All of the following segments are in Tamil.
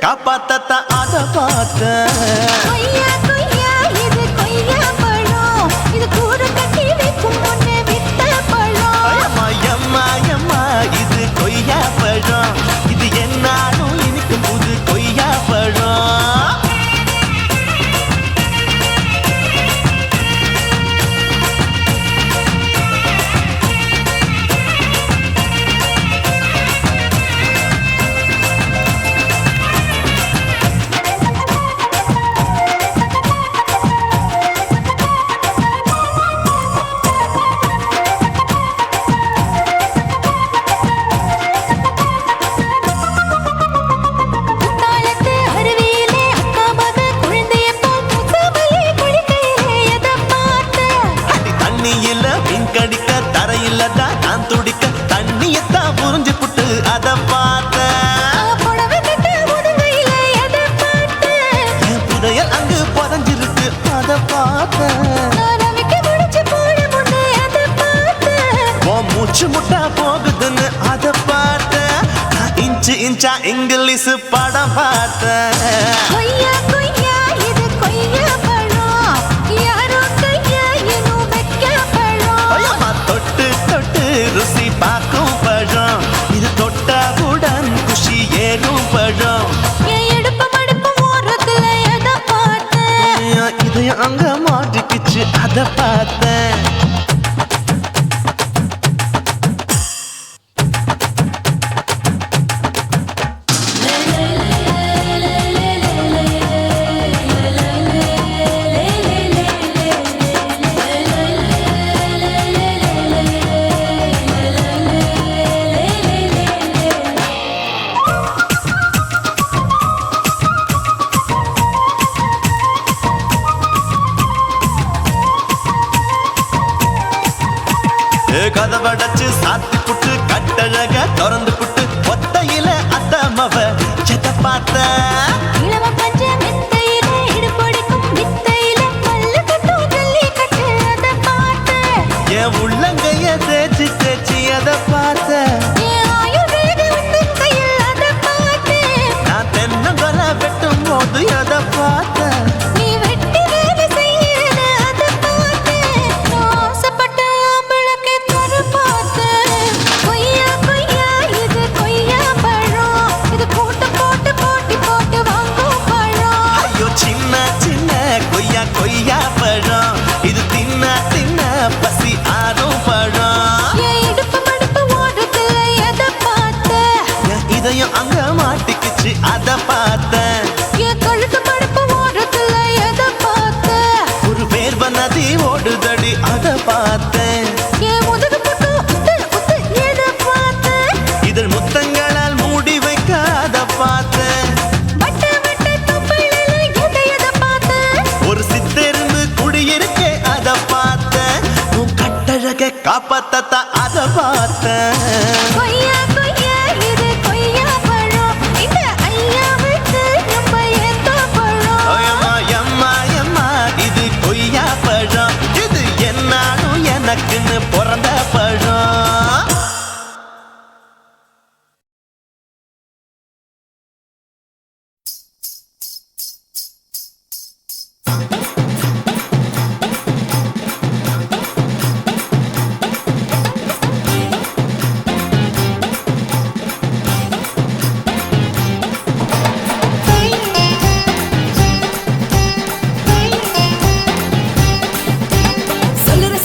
காப்பாத்தா அத பார்த்த கொய்யா கொய்யா இது கொய்யா பழம் இது கூட கட்டி வைக்கும் முன்னே வித்த பழம் அம்மா அம்மா அம்மா இது கொய்யா பழம் இது என்னாலும் எனக்கு புது கொய்யா பழம் முட்டா போகுதுன்னு அத பார்த்த இன்ச்சு இன்ச்சா இங்கிலீஷ் படம் பார்த்த கொய்யா கொய்யா இது கொய்யா பழம் யாரோ கையா இன்னும் வைக்க பழம் தொட்டு தொட்டு ருசி பார்க்கும் பழம் இது தொட்டாவுடன் குஷி ஏறும் பழம் எடுப்பு மடுப்பு ஓரத்துல எதை பார்த்த இதயம் அங்க மாட்டிக்கிச்சு அத பார்த்தேன். கதவடைச்சு சாத்தி புட்டு கட்டழக திறந்து புட்டு ஒத்தையில அத்தமவ செத்த பார்த்த இளவ பஞ்ச மெத்தையில இடுப்பொடிக்கும் வித்தையில பல்லு கட்டும் ஜல்லி கட்டு அத பார்த்த என் உள்ளங்கைய தேய்ச்சி தேய்ச்சி அத பார்த்த என் ஆயுர்வேத உந்தன் கையில் அத பார்த்த நான் தென்னங்கொலை வெட்டும் போது அத பார்த்த நீ வெட்டி வேலை செய்யறத அத பார்த்த நான் ஆசைப்பட்ட ஆம்பளக்கு தர பார்த்த கொய்யா கொய்யா இது கொய்யா பழம் இது போட்டு போட்டு போட்டி போட்டு வாங்கும் பழம் ஐயோ சின்ன சின்ன கொய்யா கொய்யா பழம் இது தின்ன தின்ன பசி ஆறும் பழம் என் இடுப்பு மடுப்பு ஓடுறதுல எதை பார்த்த என் இதயம் அங்க மாட்டிக்கிச்சு அத பார்த்தேன். என் கழுத்து மடுப்பு ஓடுறதுல எதை பார்த்த ஒரு வேர்வ நதி ஓடுதடி அத பார்த்தேன். என் முதுகு புட்டு உத்து உத்து எதை பார்த்த இதழ் முத்தங்களால் மூடி வைக்க அத பார்த்தேன். வட்ட வட்ட தொப்பையில எதை பார்த்த ஒரு சித்தெரும்பு குடியிருக்கே அத பார்த்தேன். உன் கட்டழக காப்பாத்தத்தா அத பார்த்தேன். கொய்யா கொய்யா இது கொய்யா பழம் இந்த ஐயாவுக்கு ரொம்ப ஏத்த பழம் அம்மா எம்மா எம்மா இது கொய்யா பழம் இது என்னாலும் எனக்குன்னு பிறந்த பழம்.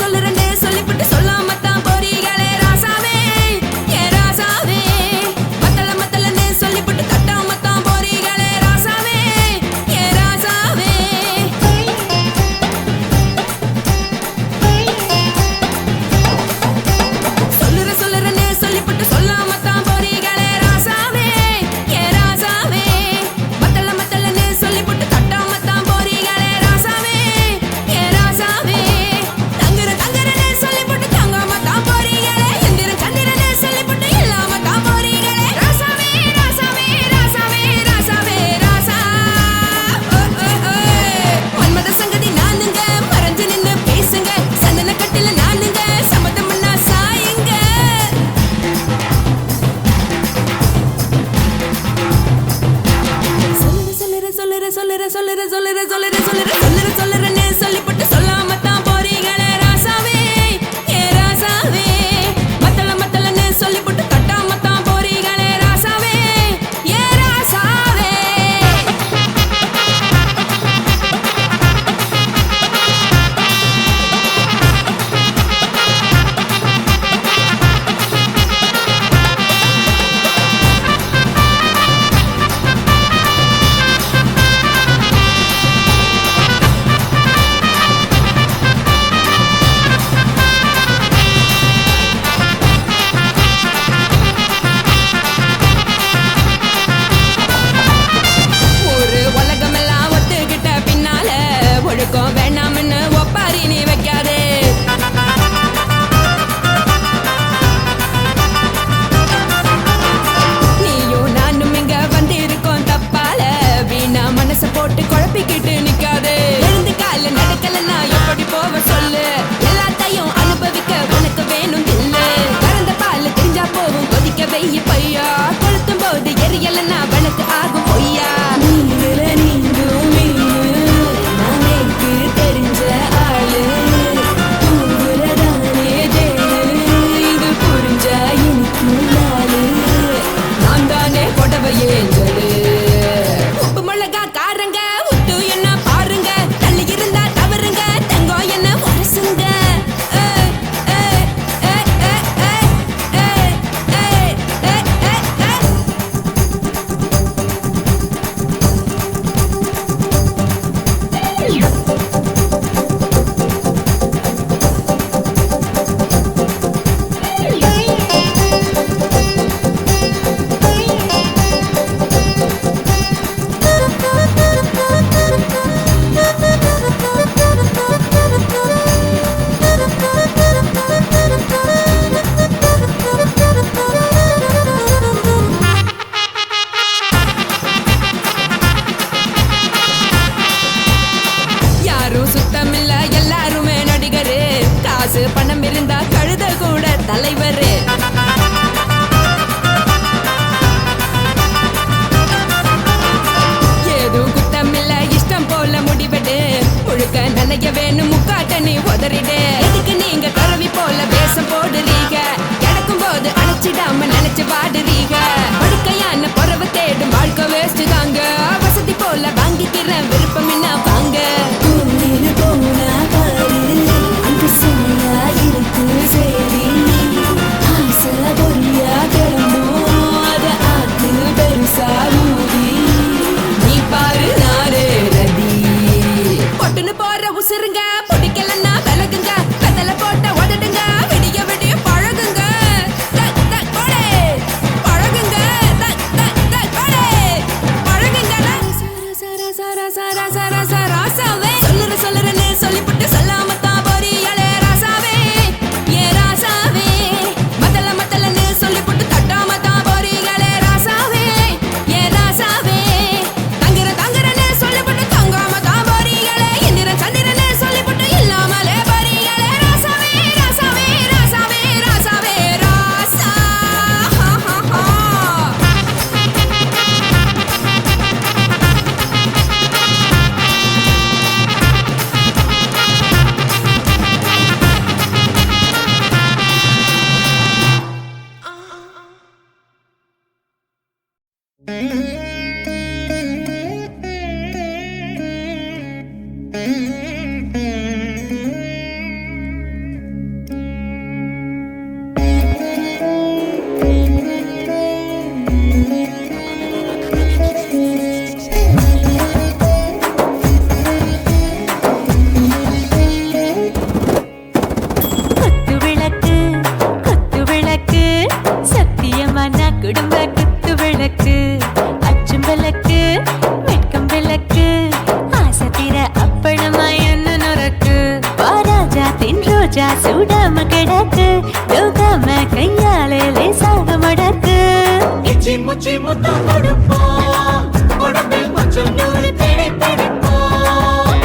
சொல்லுறேன்னு சொல்லிப்புட்டு சொல்லாமத்தான் போறீங்களே ராசாவே ஏ ராசாவே மத்தலன்னு சொல்லிப்புட்டு தட்டாமத்தான் போறீங்களே ராசாவே ஏ ராசாவே சொல்லுறேன்னு சொல்லிப்புட்டு சொல்லாமத்தான் போறீங்களே ராசாவே ஏ ராசாவே மத்தலன்னு சொல்லிப்புட்டு தட்டாமத்தான் போறீங்களே ராசாவே ஏ ராசாவே தங்குறன்னு சொல்லிப்புட்டு தங்காமத்தான் போறீங்களே எந்திரன்னு சொல்லிப்புட்டு இல்லாமத்தான் போறீங்களே ராசாவே ராசாவே ராசாவே ராசாவே ராசா மன்மத சங்கதி நானுங்க மறைஞ்சு நின்னு பேசுங்க சந்தன கட்டில நானுங்க சம்மதம்னா சாயுங்க சொல்லுறேன்னு சொல்லிப்புட்டு சொல்லாமத்தான் போறீங்களே ராசாவே ஏ ராசாவே மத்தலன்னு சொல்லிப்புட்டு தட்டாமத்தான் போறீங்களே ராசாவே ஏ ராசாவே ஒரு உலகமெல்லாம் ஒத்துக்கிட்ட பின்னால ஒழுக்கம் வேண்டாம்னு ஒப்பாரி நீ வைக்காதே நீயும் நானும் இங்க வந்திருக்கோம் தப்பால வீணா மனச போட்டு குழப்பிக்கிட்டு நிக்காதே எழுந்து கால நடக்கலன்னா எப்படி போவ சொல்லு எல்லாத்தையும் அனுபவிக்க உனக்கு வேணும் இல்ல கறந்த பால் தெரிஞ்சா போகும் கொதிக்க வெய்ய பையா கொளுத்தும் போது எரியலன்னா வனக்கு ஆகும் பொய்யா நீங்கள நீங்கும் மீனு நானேக்கு தெரிஞ்ச ஆளு உங்களதானே தேனு இது புரிஞ்சா எனக்கு நாளு நான் தானே கொடவையே சொல்லு உப்பு மிளகா காரங்க உத்து என்ன தலைவர். ஏதும் குத்தமில்ல இஷ்டம் போல முடிவெடு, முழுக்க நனைய வேணும் முக்காட்ட நீ உதறிடு. எதுக்கு நீங்க கரவி போல வேஷம் போடுறீங்க, கிடக்கும் போது அணைச்சிடாம நினைச்சு பாடுறீங்க. படுக்கையான பறவை தேடும் வாழ்க்கை வேஸ்ட் தாங்க, வசதி போல வாங்கிக்கிற விருப்பம் என்ன வாங்க. போனா பாரு அந்த சுமையா இருக்கு சரி, ஆசை பொறியா கிளம்பும் அத ஆத்து பெருசா ஊதி. நீ பாரு நானே ரதி, பொட்டுன்னு போற உசுருங்க பிடிக்கலன்னா விலகுங்க, கதல போட்ட உதடுங்க விடிய விடிய பழகுங்க. பழகுங்க பழகுங்க. ராசாவே சொல்லுறன்னு சொல்லிப்புட்டு சொல்லாமத்தான் போறியாளே ராசாவே. ஏ ராசாவே மத்தலன்னு சொல்லிப்புட்டு தட்டாமத்தான் போறீங்களே ராசாவே. ஏ ராசாவே தங்குறன்னு சொல்லிப்புட்டு தங்காமத்தான் போறீங்களே. இந்திரன் சந்திரன்னு சொல்லிப்புட்டு இல்லாமலே போறீங்களே ராசாவே. ராசாவே ராசாவே ராசாவே ராசா. குத்து விளக்கு சத்தியமான குடும்ப குத்து விளக்கு, அச்சும் விளக்கு வெட்கம் விளக்கு, ஆசை தீர அப்பளமா என்ன நொறக்கு. வாராஜா தின் ரோஜா சூடாம கிடக்கு, யோகாம கையாலே லேசாக மடக்கு. இச்சி முச்சி முத்தம் கொடுப்போம், உடம்பில் கொஞ்சம் நூறு தேடி பிடிப்போம்.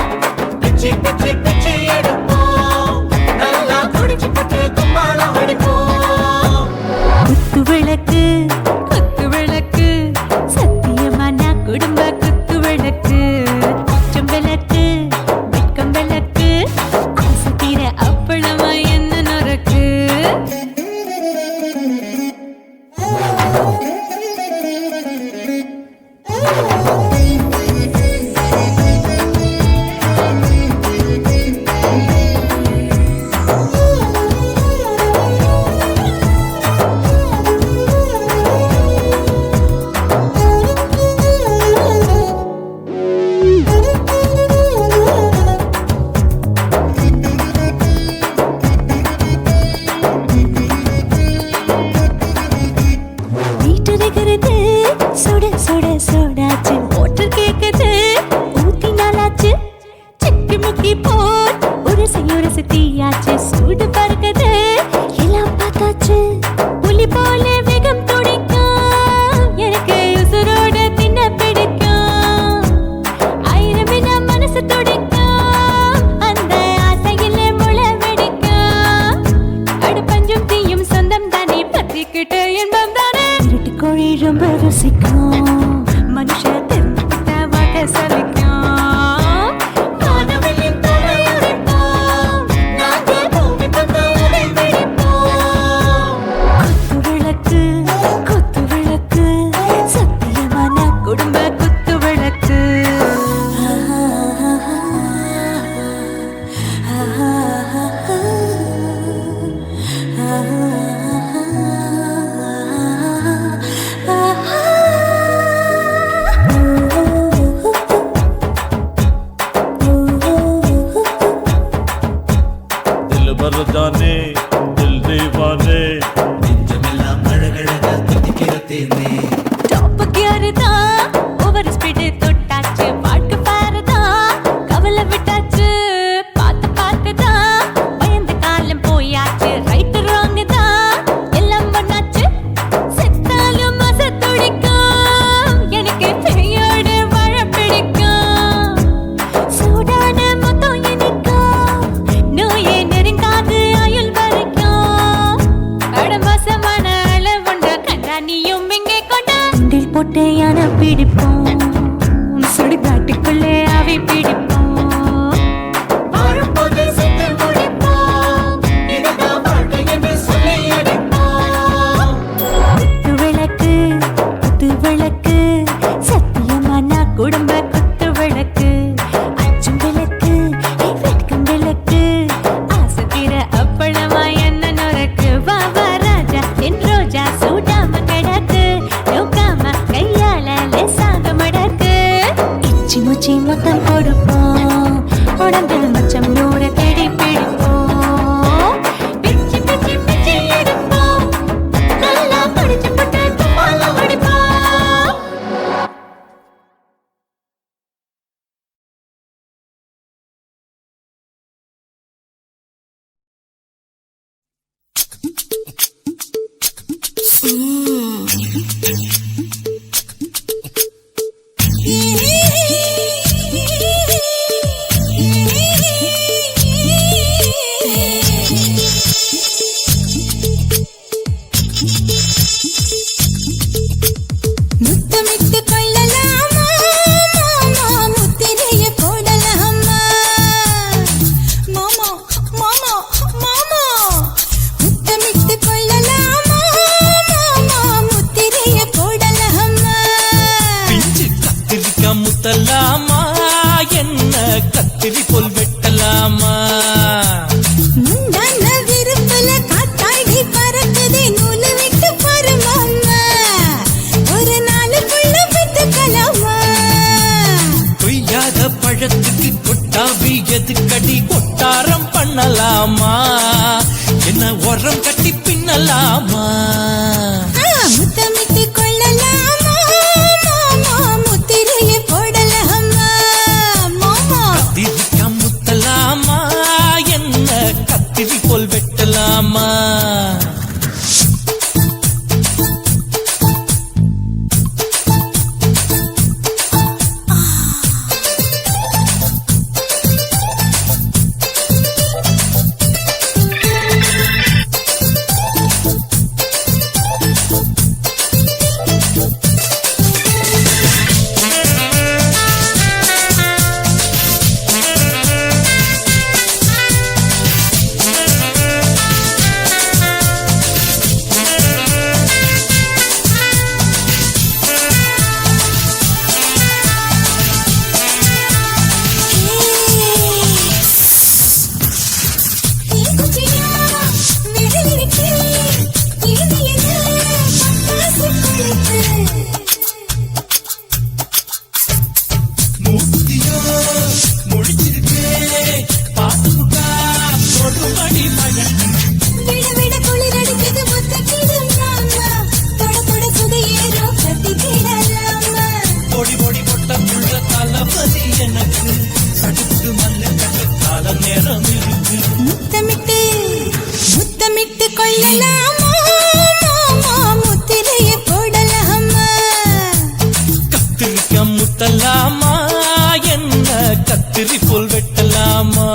பிச்சி பிச்சி பிச்சி எடுப்போம், நல்லா குடிச்சு பட்டு கும்மாளம் அடிப்போம். குத்து விளக்கு சத்தியமான குடும்ப குத்து விளக்கு, அச்சும் விளக்கு வெட்கம் விளக்கு, ஆசை தீர அப்பளமா என்ன நொறக்கு. வச்சு முத்தம் கொடுப்போம் உடம்பில் மச்சம் நூற தேடி பிடிப்போம் பிச்சு பிச்சு பிச்சு எடுப்போம் நல்லா படிச்சு பட்டு துப்பால வடிப்போம் முத்தமிட்டு கொள்ளலாமா மாமா முத்திரைய போடலாமா மாமா மாமா மாமா முத்தமிட்டு கொள்ளலாமா மாமா முத்திரைய போடலாமா பிஞ்சு கத்திரிக்காய் முத்தலாமா என்ன கத்திரி போல் வெட்டலாமா முந்தான விருப்பல காத்தாடி பறக்குதே நூலு விட்டு பாரு மாமா ஒரு நாளுக்குள்ள பெற்றுக்கலாமா கொய்யாத பழத்துக்கு கொட்டாவி எதுக்கடி கொட்டாரம் பண்ணலாமா என்ன உரம் கட்டி பின்னலாமா முத்தமிட்டு கொள்ளலாமா மாமா முத்திரைய போடலாமா மாமா கத்திரிக்காய் முத்தலாமா என்ன கத்திரி போல் வெட்டலாமா மூர்த்தியோ முடிச்சிருக்கே பாத்துக்கா ஒரு மணி மழை விட விட குளிர் அடிக்குது முத்தக்கிடும் மாமா தொட தொட சுதையேறோ கத்திக்கிடலாமா பொடி பொடி பொட்டப்புள்ள தளபதி எனக்கு சடுக்கு மல்ல கட்டக்கால நேரம் இருக்கு முத்தமிட்டு முத்தமிட்டு கொள்ளலாமா மாமா முத்திரைய போடலாமா கத்திரிக்காய் முத்தலாமா என்ன கத்திரி போல் வெட்டலாமா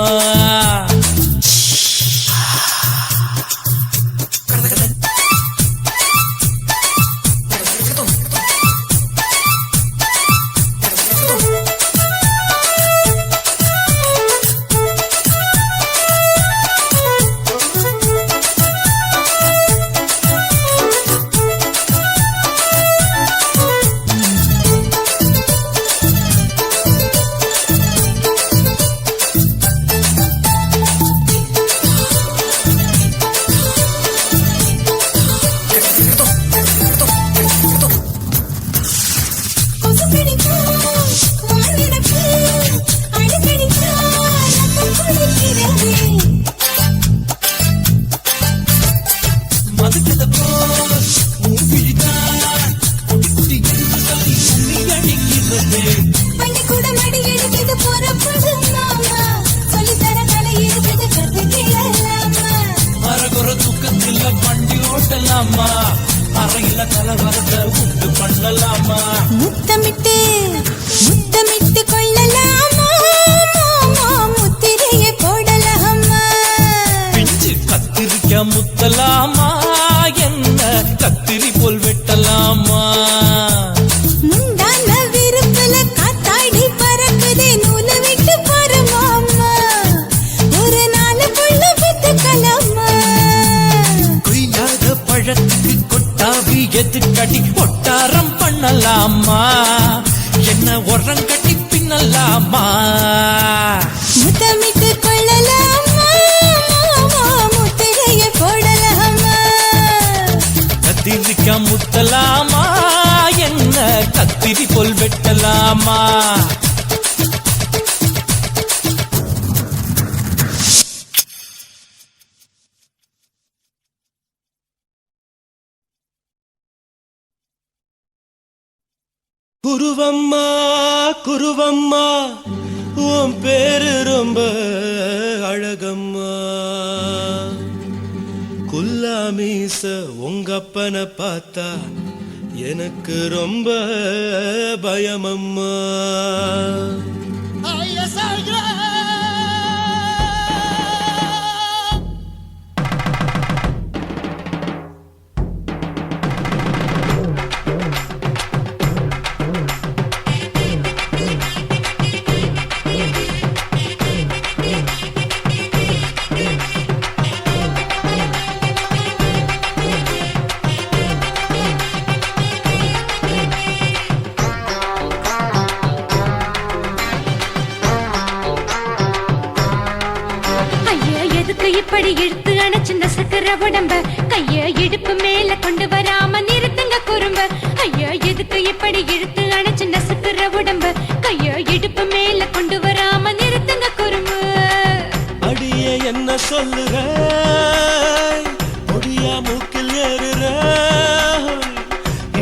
கொசு பிடிக்கும் வானிடப்பு அடிக்கடிக்கா ரத்தம் குளிக்கிறது மதுக்கத போல் மூவிழிதான் குடி குடி சொல்லி தண்ணி அடிக்கிறது பள்ளி கூட மடி எடுக்குது போறப்பது மாமா சொல்லித்தர கலை இருக்குது கத்துக்கிடலாமா அரகுற தூக்கத்தில் வண்டி ஓட்டலாமா அறையில கலவரத்தை உண்டு பண்ணலாமா முத்தமிட்டு முத்தமிட்டு கொள்ளலாமா மாமா முத்திரைய போடலாமா பிஞ்சு கத்திரிக்காய் முத்தலாமா என்ன கத்திரி போல் வெட்டலாமா முந்தான விருப்பல காத்தாடி பறக்குதே நூலு விட்டு பாரு மாமா ஒரு நாளுக்குள்ள பெற்றுக்கலாமா கொய்யாத பழத்துக்கு கொட்டாவி எதுக்கடி கொட்டாரம் பண்ணலாமா என்ன உரம் கட்டி பின்னலாமா முத்தமிட்டு கொள்ளலாமா மாமா முத்திரைய போடலாமா கத்திரிக்காய் முத்தலாமா என்ன கத்திரி போல் வெட்டலாமா குருவம்மா குருவம்மா உன் பேரு ரொம்ப அழகம்மா. குல்லாமீச உங்க அப்பனை பார்த்தா எனக்கு ரொம்ப பயமம்மா. இப்படி இழுத்து அணைச்சு நசுக்கிற உடம்ப கைய இடுப்பு மேல கொண்டு வராம நிறுத்துங்க குறும்ப. ஐயா எதுக்கு இப்படி இழுத்து அணைச்சு நசுக்கிற உடம்ப கைய இடுப்பு மேல கொண்டு வராம நிறுத்துங்க குறும்பு. அடியே என்ன சொல்லுற முடியா மூக்கில் ஏறுற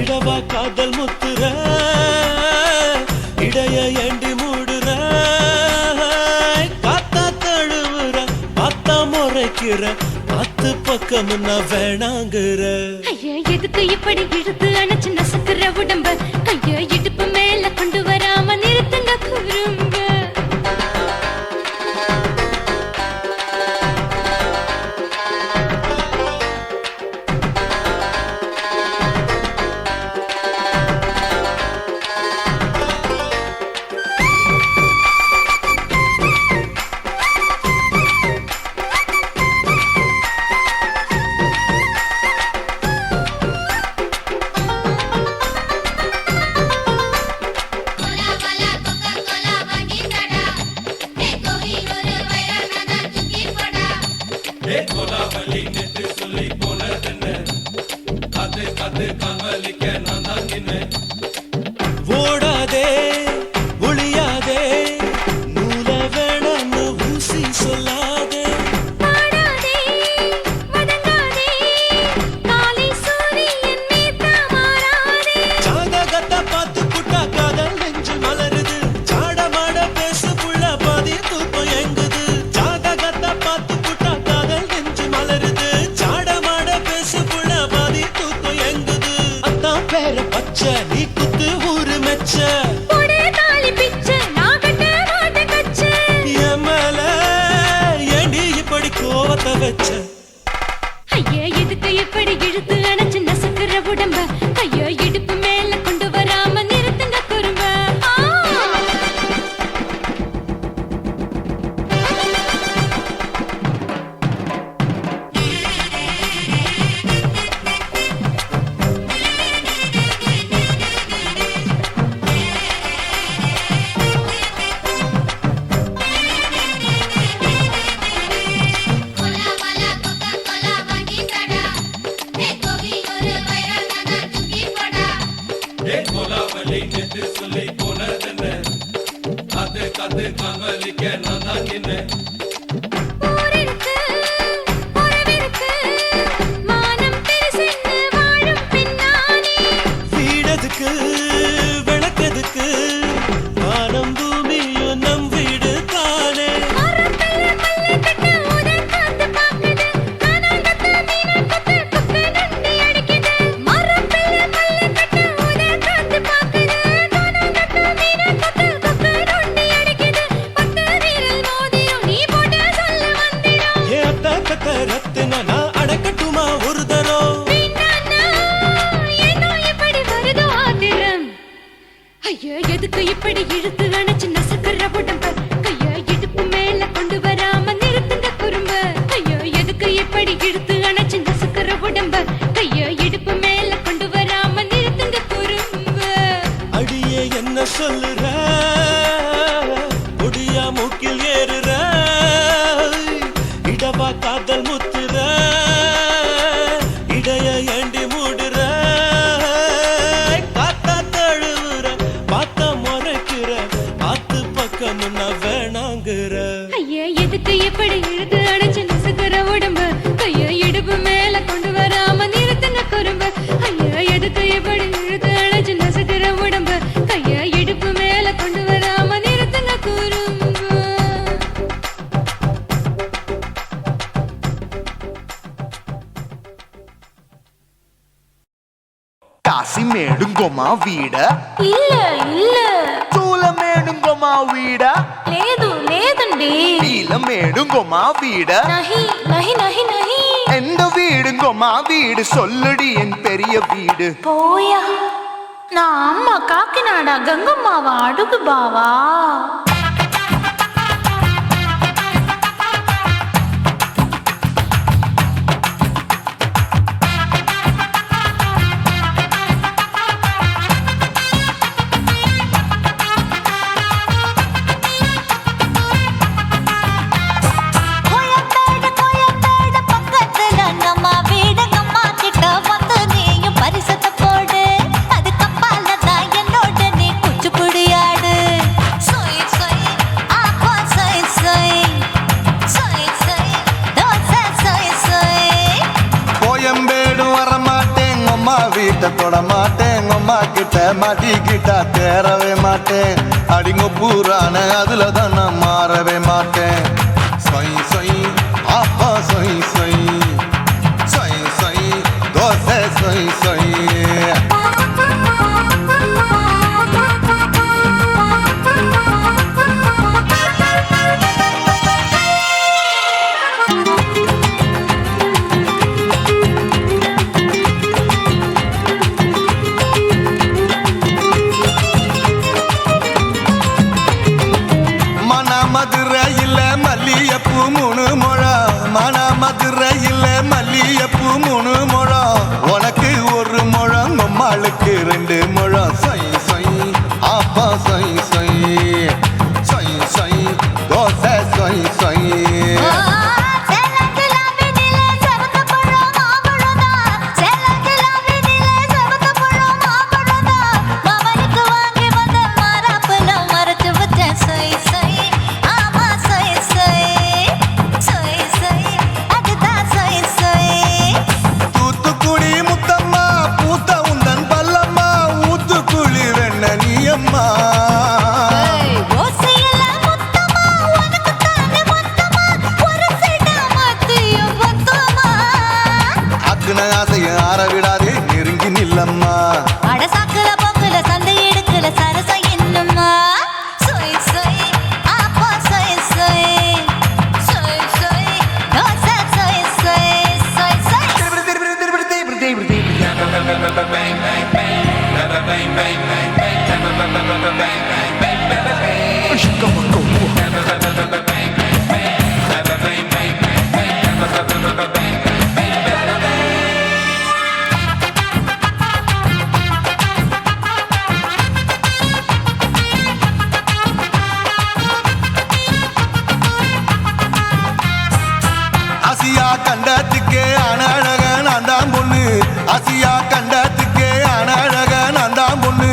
இடவா காதல் முத்துற இடைய ஏண்டி மூடுற காத்தா தழுவுற பார்த்தா முறைக்கிற பத்து பக்கம் நான் வேணாங்குற. ஐயா எதுக்கு இப்படி இழுத்து அணைச்சு நசுக்கிற உடம்ப கைய இடுப்பு மேல கொண்டு வராம நிறுத்துங்க குறும்ப. ஓடாதே ஒளியாதே நூல வேணான்னு ஊசி சொல்லாதே பாடாதே வதங்காதே காலை சூரியன் மீதா மாறாதே. ஜாதகத்தை பார்த்து புட்டா காதல் நெஞ்சு மலருது சாட மாட பேசு புள்ள பாதி தூக்கம் எங்குது. ஜாதகத்தை பார்த்து புட்டா காதல் நெஞ்சு மலருது சாட மாட பேசு புள்ள பாதி தூக்கம் எங்குது. அத்தான் பேர பச்சை நீ குத்து ஊரு மெச்ச போடே தாலி பிச்சை நான் கட்ட மாட்ட கச்சை. என் மேல ஏண்டி இப்படி கோவத்தை வச்ச. ஐயா எதுக்கு இப்படி இழுத்து அணைச்சு நசுக்கிற உடம்ப கைய இடுப்பு மேல கொண்டு வராம நிறுத்துங்க குறும்ப. ஊரிருக்கு உறவிருக்கு மானம் பெருசென்னு வாழும் பின்னானே. வீடதுக்கு விளக்கதுக்கு வானம் பூமியும் நம் வீடு தானே. மரத்துல மல்லி கட்டு உதன் காத்து பாக்குது கானாங்கத்து மீனாக்கத்து குக்கு நண்டி அடிக்குது. மரத்துல மல்லி கட்டு உதன் காத்து பாக்குது கானாங்கத்து மீனாக்கத்து குக்கு நண்டி அடிக்குது. பத்து வீரல் மோதிரம் நீ போட்டு சொல்ல வந்திரம். ஏத்த ரத்தின நான் அடக்கட்டுமா ஒரு தரம். வீணானா, ஏனோ இப்படி வருதோ ஆத்திரம். ஐயா எதுக்கு இப்படி இழுத்து அணைச்சு நசுக்கிற உடம்ப கைய இடுப்பு மேல கொண்டு வராம நிறுத்துங்க குறும்ப. ஐயா எதுக்கு இப்படி இழுத்து அணைச்சு நசுக்கிற உடம்ப கைய இடுப்பு மேல கொண்டு வராம நிறுத்துங்க குறும்ப. அடியே என்ன சொல்லுற முடியா மூக்கில் ஏறுற இடவா காதல் முத்துற இடைய ஏண்டி மூடுற காத்தா தழுவுற பார்த்த முறைக்கிற ஆத்து பக்கம் நான் வேணாங்குற. ஐயா எதுக்கு இப்படி இழுத்து அணைச்சு நசுக்கிற உடம்ப கைய இடுப்பு மேல கொண்டு வராம நிறுத்துங்க குறும்ப. ஐயா எதுக்கு இப்படி இழுத்து அணைச்சு நசுக்கிற உடம்ப கைய కాశీమేడుంగోమా వీడ இல்ல இல்ல చూలమేడుంగోమా వీడ లేదండి నీలమేడుంగోమా వీడ நஹி நஹி நஹி நஹி எந்த வீடுங்கோமா வீடு சொல்லுடி என் பெரிய வீடு போயா நான் அம்மா காக்கிநாடா கங்கம்மாவா அடுகு பாவா வீட்டை தொட மாட்டேன் அம்மா கிட்ட மாட்டிக்கிட்டா தேரவே மாட்டேன் அடிங்க பூரான அதுல தான் நான் மாறவே மாட்டேன் சொய் சொய் அப்பா சொய் சொய் சொய் சொய் தோசை சொய் சொய் மதுரையில் மல்லியப்பூ 3 முழம் மன மதுரையில் மல்லியப்பூ 3 முழம் உனக்கு 1 முழம் அம்மாளுக்கு 2 முழம் சொய் சொய் அப்பா சொய் சொய் சொய் சொய் தோசை சொய் சொய் ஆற விடாதே நெருங்கி நில்லம்மா அடசாக்குல போக்குல சந்தை எடுக்கல சரச என்னம்மா சொய் சொய் அப்பா சொய் சொய் சொய் சொய் தோசை சொய் சொய் சொய் சொய் ஆசியா கண்டத்துக்கே அனழக நான் தான் பொண்ணு ஆசியா கண்டத்துக்கே அனழக நான் தான் பொண்ணு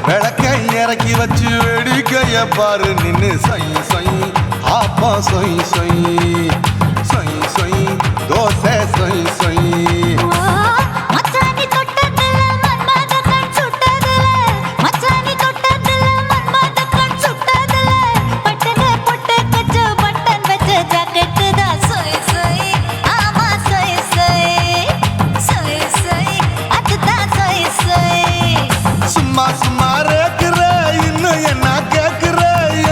விளக்கை இறக்கி வச்சு வேடிக்கைய பாரு நின்னு சொய் சொய் ஆப்பா சொய் சொய் சொய் சொய் தோசை சொய் சொய் மச்சானி தொட்டதுல மன்மத கண் சுட்டதுல மச்சானி தொட்டதுல மன்மத கண் சுட்டதுல பட்டன பொட்டு கச்சு பட்டன் வச்ச ஜாக்கெட் தான் சொய் சொய் ஆமா சொய் சொய் சொய் சொய் அதுதான் சொய் சொய் சும்மா சும்மா ரேக்குற இன்னும் என்ன கேக்குற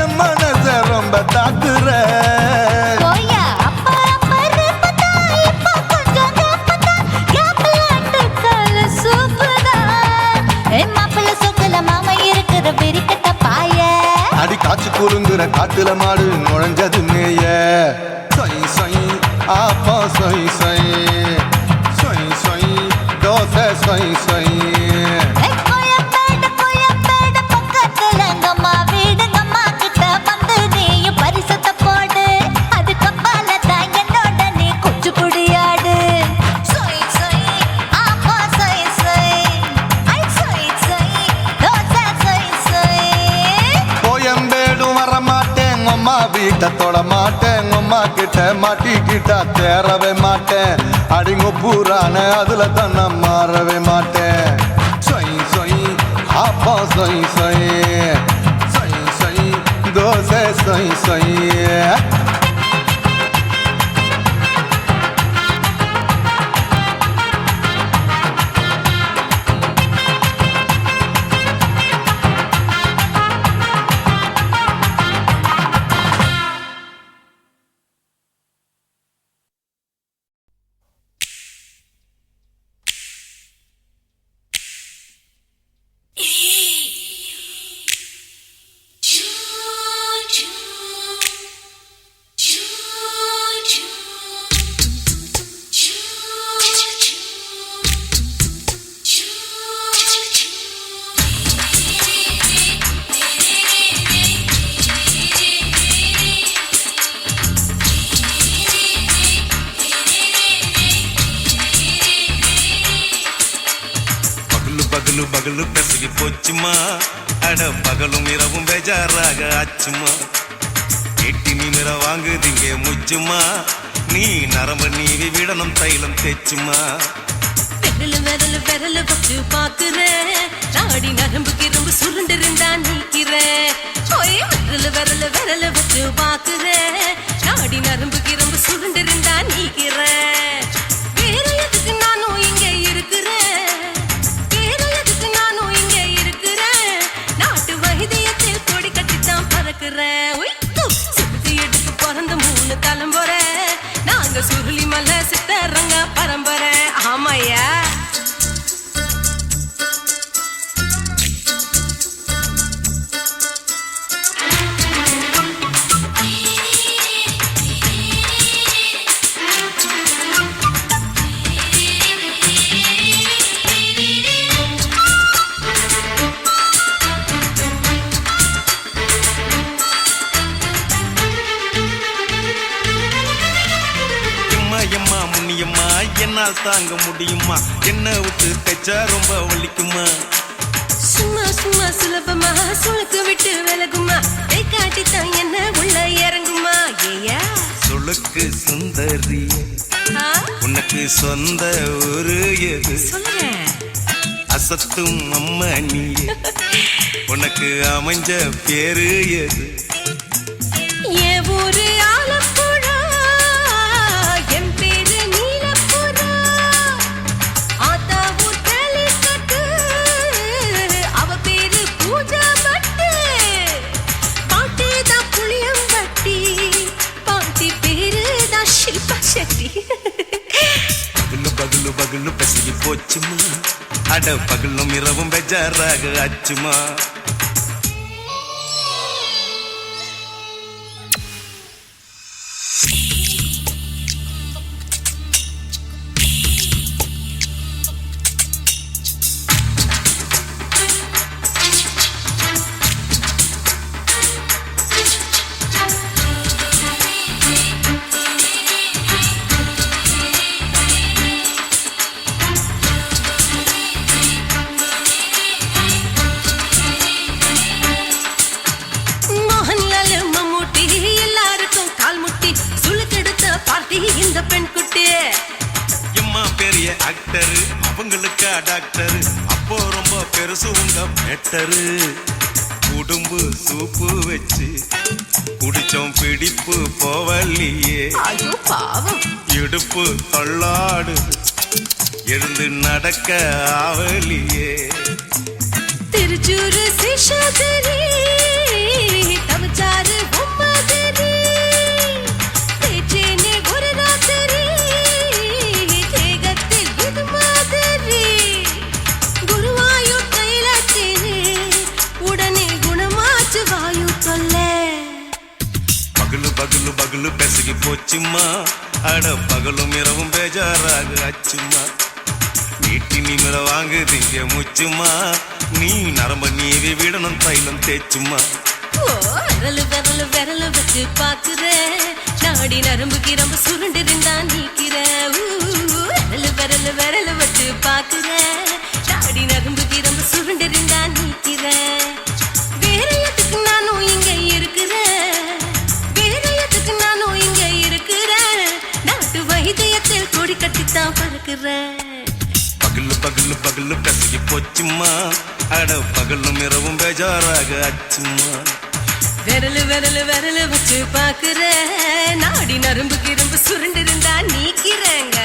என் மனச ரொம்ப தாக்குற போயா அப்பா அப்பா ரப்பதா இப்ப கொஞ்சம் கேப்பதா கேப்பலாட்டு கால சூப்பதா மாப்பிள்ள சொக்கல மாமா இருக்கிற பெரிக்கட்ட பாய அடி காய்ச்சி குறுங்குற காட்டுல மாடு நுழைஞ்சது மேய சொய் சொய் ஆப்பா சொய் சொய் சொய் சொய் தோசை சொய் சொய் கோயம்பேடு பக்கத்துல எங்கம்மா வீடுங்கம்மா கிட்ட வந்து நீயும் பரிசத்தை போடு அது கப்பால தான் என்னோட நீ குச்சி குடியாடு சொய் சொய் ஆப்பா சொய் சொய் ஐ சொய் சொய் தோசை சொய் சொய் கோயம்பேடும் வர மாட்டேன் அம்மா வீட்டை தொட மாட்டேன் அம்மா கிட்ட மாட்டிக்கிட்டா தேரவே மாட்டேன் அடிங்க பூரான அதுல தான் நான் மாறவே மாட்டேன் சொய் சொய் ஆப்பா சொய் சொய் சொய் சொய் தோசை சொய் சொய் பகலு பகலு பெசகி போச்சுமா அட பகலும் இரவும் பேஜாராக ஆச்சுமா எட்டி நிமிர வாங்குதிங்க முச்சுமா நீ நரம்பு நீவி விடணும் தைலம் தேச்சுமா விரல் விரல் விரல் வச்சு பாக்குறேன் நாடி நரம்பு கிரம்பு சுருண்டிருந்தா நீக்கிறேன் ஓய் விரல் விரல் விரல் வச்சு பாக்குறேன் நாடி நரம்பு கிரம்பு சுருண்டிருந்தா நீக்கிறேன் வேற எதுக்கு நானும் இங்க இருக்கிறேன் வேற எதுக்கு நானும் இங்க இருக்கிறேன் நாட்டு வைத்தியத்தில் கொடி கட்டித்தான் பறக்கிறேன் சிறுத்தை எடுத்து பிறந்த 3 தலைமுறை நாங்க சுருளி மலை சித்தரங்க பரம்பரை ஆமாயா எம்மா முன்னியம்மா என்னால் தாங்க முடியுமா என்ன விட்டு தைச்சா ரொம்ப வலிக்குமா சும்மா சும்மா சுலபமா சுளுக்கு விட்டு விலகுமா கை காட்டித்தான் என்ன உள்ள இறங்குமா ஏயா சுளுக்கு சுந்தரி உனக்கு சொந்த ஊரு எது சொல்றேன் அசத்தும் அம்மா நீ உனக்கு அமைஞ்ச பேரு எது என் ஊரு ஆலப்புழா என் பேரு நீலப்புறா ஆத்தா ஊர் கேலிக்கட்டு அவ பேரு பூஜா பட்டு பாட்டி தான் புளியம்பட்டி பாட்டி பேரு தான் ஷில்பா செட்டி பகலு பகலு பகலு பசிக்கு போச்சுமா அட பகலும் இரவும் பெஜாராக ஆச்சுமா மோகன்லால் மம்மூட்டி எல்லாருக்கும் கால் முட்டி சுளுக்கெடுத்த பார்ட்டி இந்த பெண் குட்டி எம்மா பெரிய ஆக்டரு அவங்களுக்கா டாக்டரு அப்போ ரொம்ப பெருசு உங்க மேட்டரு உடும்பு சூப்பு வச்சு குடிச்சோம் பிடிப்பு போவல்லையே ஐயோ பாவம் இடுப்பு தள்ளாடு எழுந்து நடக்க ஆவலியே திருச்சூரு சிஷாதிரி தவச்சாரு பொம்மதிரி தேச்சேனே ஒரு ராத்திரி தேகத்தில் இது மாதிரி குருவாயூர் தைலத்திரி உடனே குணமாச்சு வாயு தொல்லை பகலு பகலு பகலு பெசகி போச்சுமா அட பகலும் இரவும் பேஜாராக ஆச்சுமா நீட்டி நிமிர வாங்குதிங்க முச்சுமா நீ நரம்ப நீவி விடணும் தைலம் தேச்சுமா ஓ விரல் விரல் விரல் வச்சு பாக்குறேன் நாடி நரம்பு கிரம்பு சுருண்டிருந்தா நீக்கிறேன் விரல் விரல் விரல் வச்சு பாக்குறேன் நாடி நரம்பு கிரம்பு சுருண்டிருந்தா நீக்கிறேன் வேற எதுக்கு நானும் இங்க இருக்கிறேன் வேற எதுக்கு நானும் இங்க இருக்கிறேன் நாட்டு வைத்தியத்தில் கொடி கட்டித்தான் பறக்கிறேன் பகலு பகலு பகலு பெசகி போச்சுமா அட பகலும் இரவும் பேஜாராக ஆச்சுமா விரல் விரல் விரல் வச்சு பாக்குறேன் நாடி நரம்பு கிரம்பு சுருண்டிருந்தா நீக்கிறேங்க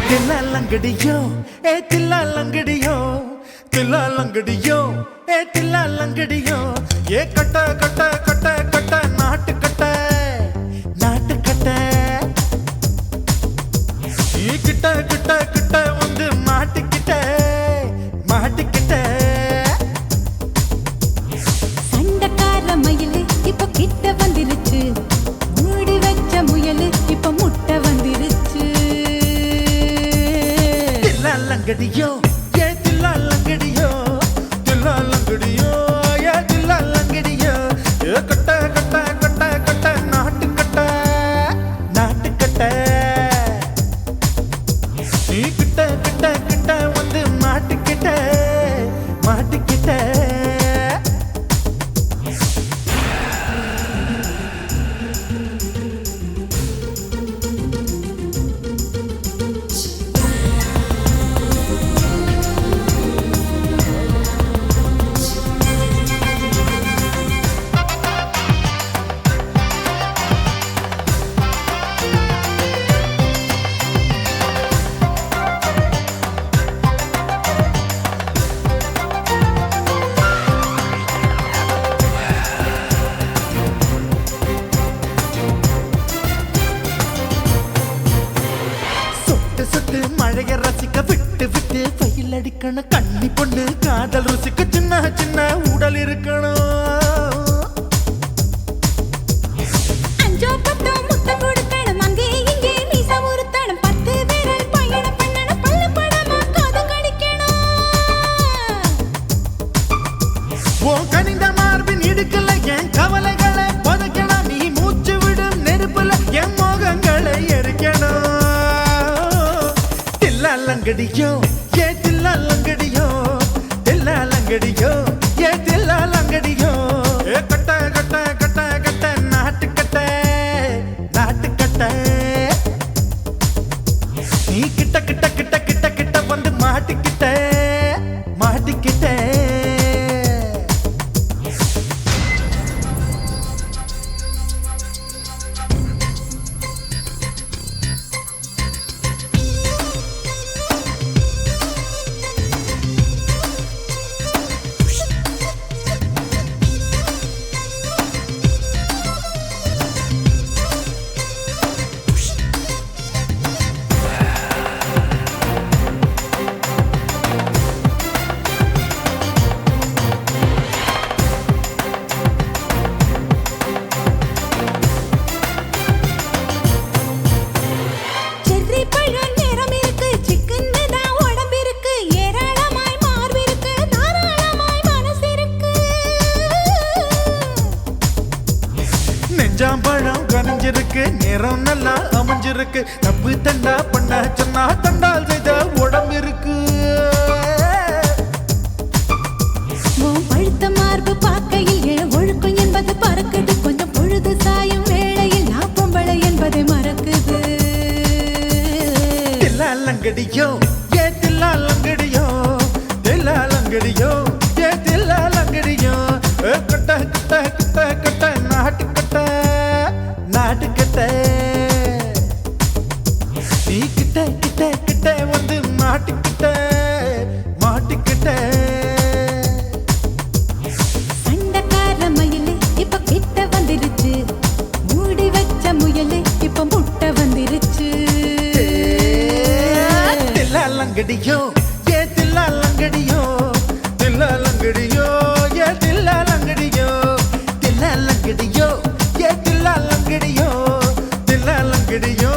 தில்லாலங்கடியோ ஏ தில்லாலங்கடியோ தில்லாலங்கடியோ ஏ தில்லாலங்கடியோ ஏ கட்ட கட்ட கட்ட கட்ட நாட்டு கட்ட நாட்டு கட்ட நீ கிட்ட கிட்ட கிட்ட வந்து மாட்டிக்கிட்ட மாட்டிக்கிட்ட சண்டைக்கார மயிலு இப்ப கிட்ட வந்துருச்சு மூடி வச்ச முயலு இப்ப முட்டை வந்துருச்சு தில்லாலங்கடியோ ஏ தில்லாலங்கடியோ தில்லாலங்கடியோ ஏ தில்லாலங்கடியோ ஏ கட்ட கட்ட கட்ட கட்ட நாட்டு கட்ட நாட்டு கட்ட நீ கிட்ட கிட்ட கிட்ட வந்து மாட்டிக்கிட்ட மாட்டிக்கிட்ட சொட்டு சொட்டு மழைய ரசிக்க விட்டு விட்டு வெயில் அடிக்கணும் கண்ணி பொண்ணு காதல் ருசிக்க சின்ன சின்ன உடல் இருக்கணும் அஞ்சோ பத்தோ முத்த கொடுக்கணும் அங்கே இங்கே மீச உருத்தணும் 10 விரல் பயணம் பண்ணணும் பல்ல படமா காது கடிக்கணும் உன் கனிந்த மார்பின் இடுக்கல என் கவலைகளை புதைக்கணும் நீ மூச்சு விடும் நெருப்புல என் மோகங்களை எரிக்கணும் தில்லாலங்கடியோ ஏ தில்லாலங்கடியோ தில்லாலங்கடியோ ஏ தில்லாலங்கடியோ ஏ கட்ட கட்ட கட்ட கட்ட நாட்டு கட்ட நாட்டு கட்ட நீ கிட்ட கிட்ட கிட்ட கிட்ட கிட்ட வந்து மாட்டிக்கிட்ட மாட்டிக்கிட்ட செர்ரி பழம் நிறம் இருக்கு சிக்கன்னு தான் உடம்பு இருக்கு ஏராளமாய் மார்பு இருக்கு தாராளமாய் மனசு இருக்கு நெஞ்சாம்பழம் கனிஞ்சிருக்கு நிறம் நல்லா அமைஞ்சிருக்கு தப்பு தண்டா பண்ண சொன்னா தண்டால் செய்த உடம்பு இருக்கு உன் பழுத்த மார்பு பார்க்கையில் என் ஒழுக்கம் என்பது பறக்குது கொஞ்சம் பொழுது சாயும் வேளையில் நான் பொம்பளை என்பதை மறக்குது தில்லாலங்கடியோ ஏ தில்லாலங்கடியோ தில்லாலங்கடியோ ஏ தில்லாலங்கடியோ ஏ கட்ட கட்ட கட்ட கட்ட நாட்டு கட்ட நாட்டு கட்ட நீ கிட்ட கிட்ட கிட்ட வந்து மாட்டிக்கிட்ட மாட்டிக்கிட்ட சண்டைக்கார மயிலு இப்ப கிட்ட வந்துருச்சு மூடி வச்ச முயலு இப்ப முட்டை வந்துருச்சு தில்லாலங்கடியோ ஏ தில்லாலங்கடியோ தில்லாலங்கடியோ ஏ தில்லாலங்கடியோ தில்லாலங்கடியோ ஏ தில்லாலங்கடியோ தில்லாலங்கடியோ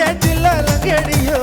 ஏ தில்லாலங்கடியோ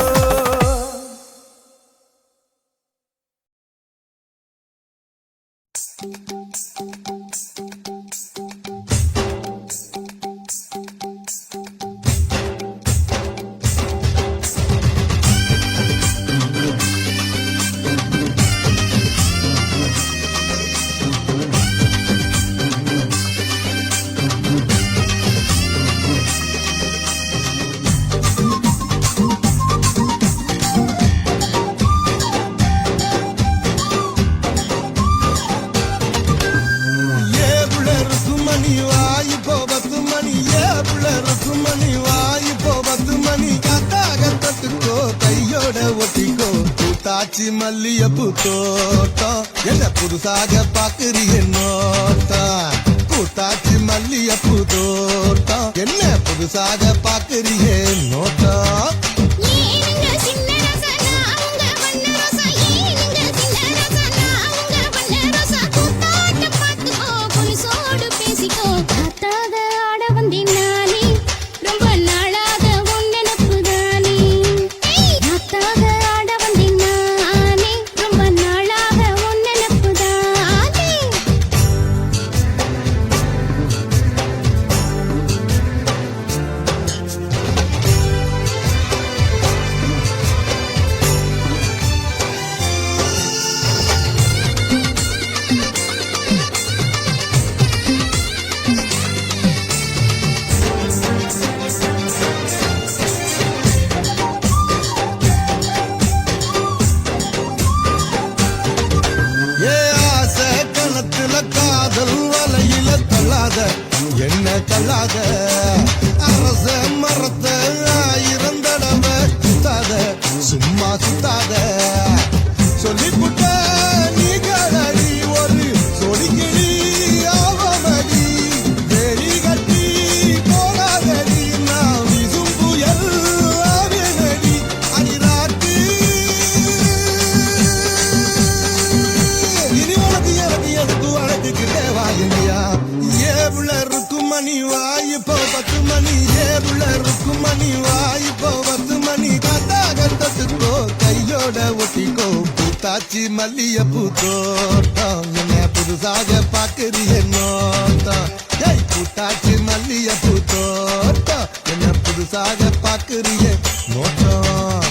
கூத்தாச்சி மல்லியப்பூ தோட்டம் என்ன புதுசாக பாக்குறிய நோட்டம் கூத்தாச்சி மல்லியப்பூ தோட்டம் என்ன புதுசாக பாக்குறிய நோட்டம் என்ன தள்ளாத அரச மரத்தை 1000 தடவை சுத்தாத சும்மா சுத்தாத சொல்லிப்புட்ட நீ கலடி ஒரு சொலிக்கிடி ஆவமடி வெறி கட்டி போகாதடி நான் விசும் புயல் ஆவேனடி அடிராட்டு இனி உனக்கு எனக்கு எதுக்கு வழக்குக்கிட்டே வாயில்லையா மணி வாய்ப்போ 10 மணி ஏவுள்ள இருக்கும் மணி வாய்ப்போ 10 மணி காத்தா கட்டத்துக்கோ கையோட ஒட்டிக்கோ பூத்தாச்சி மல்லியப்பூ தோட்டம் என்ன புதுசாக பாக்குறிய நோட்டம் ஏய் பூத்தாச்சி மல்லியப்பூ தோட்டம் என்ன புதுசாக பாக்குறிய நோட்டம்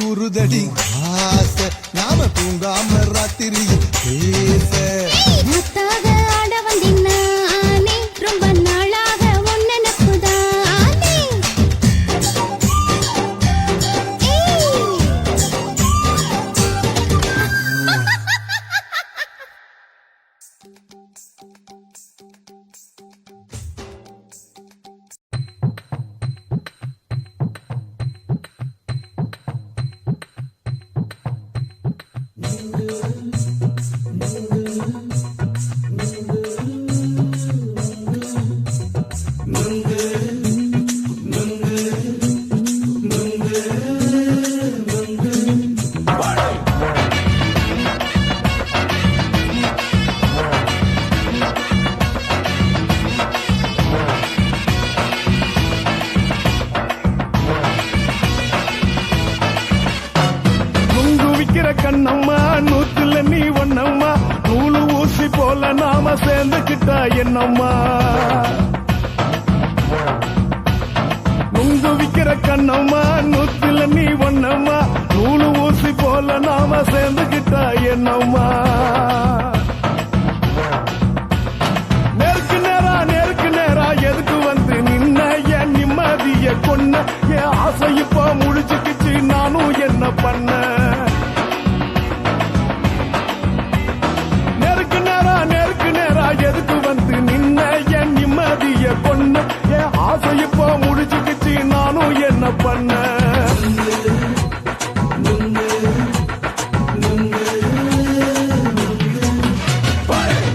உருதடி ஆசை நாம தூங்காம ராத்திரி பேச ஆட வந்தேன் ரொம்ப நாளாக ஒன்னப்புதானே கண்ணம்மா நூத்துல நீ ஒண்ணம்மா நூலு ஊசி போல நாம சேர்ந்துக்கிட்டா என்னம்மா நுங்கு விக்கிற கண்ணம்மா நூத்துல நீ ஒண்ணம்மா நூலு ஊசி போல நாம சேர்ந்துக்கிட்டா என்னம்மா பண்ண நெருக்கு நேரா எதுக்கு வந்து நின்ன என் நிம்மதிய கொன்ன என் ஆசை இப்போ முடிச்சுக்கிச்சு நானும் என்ன பண்ண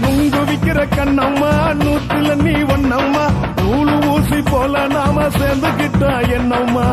நுங்கு விக்கிற கண்ணம்மா நூத்துல நீ ஒன்னம்மா நூலு ஊசி போல நாம சேர்ந்துகிட்டா என்னம்மா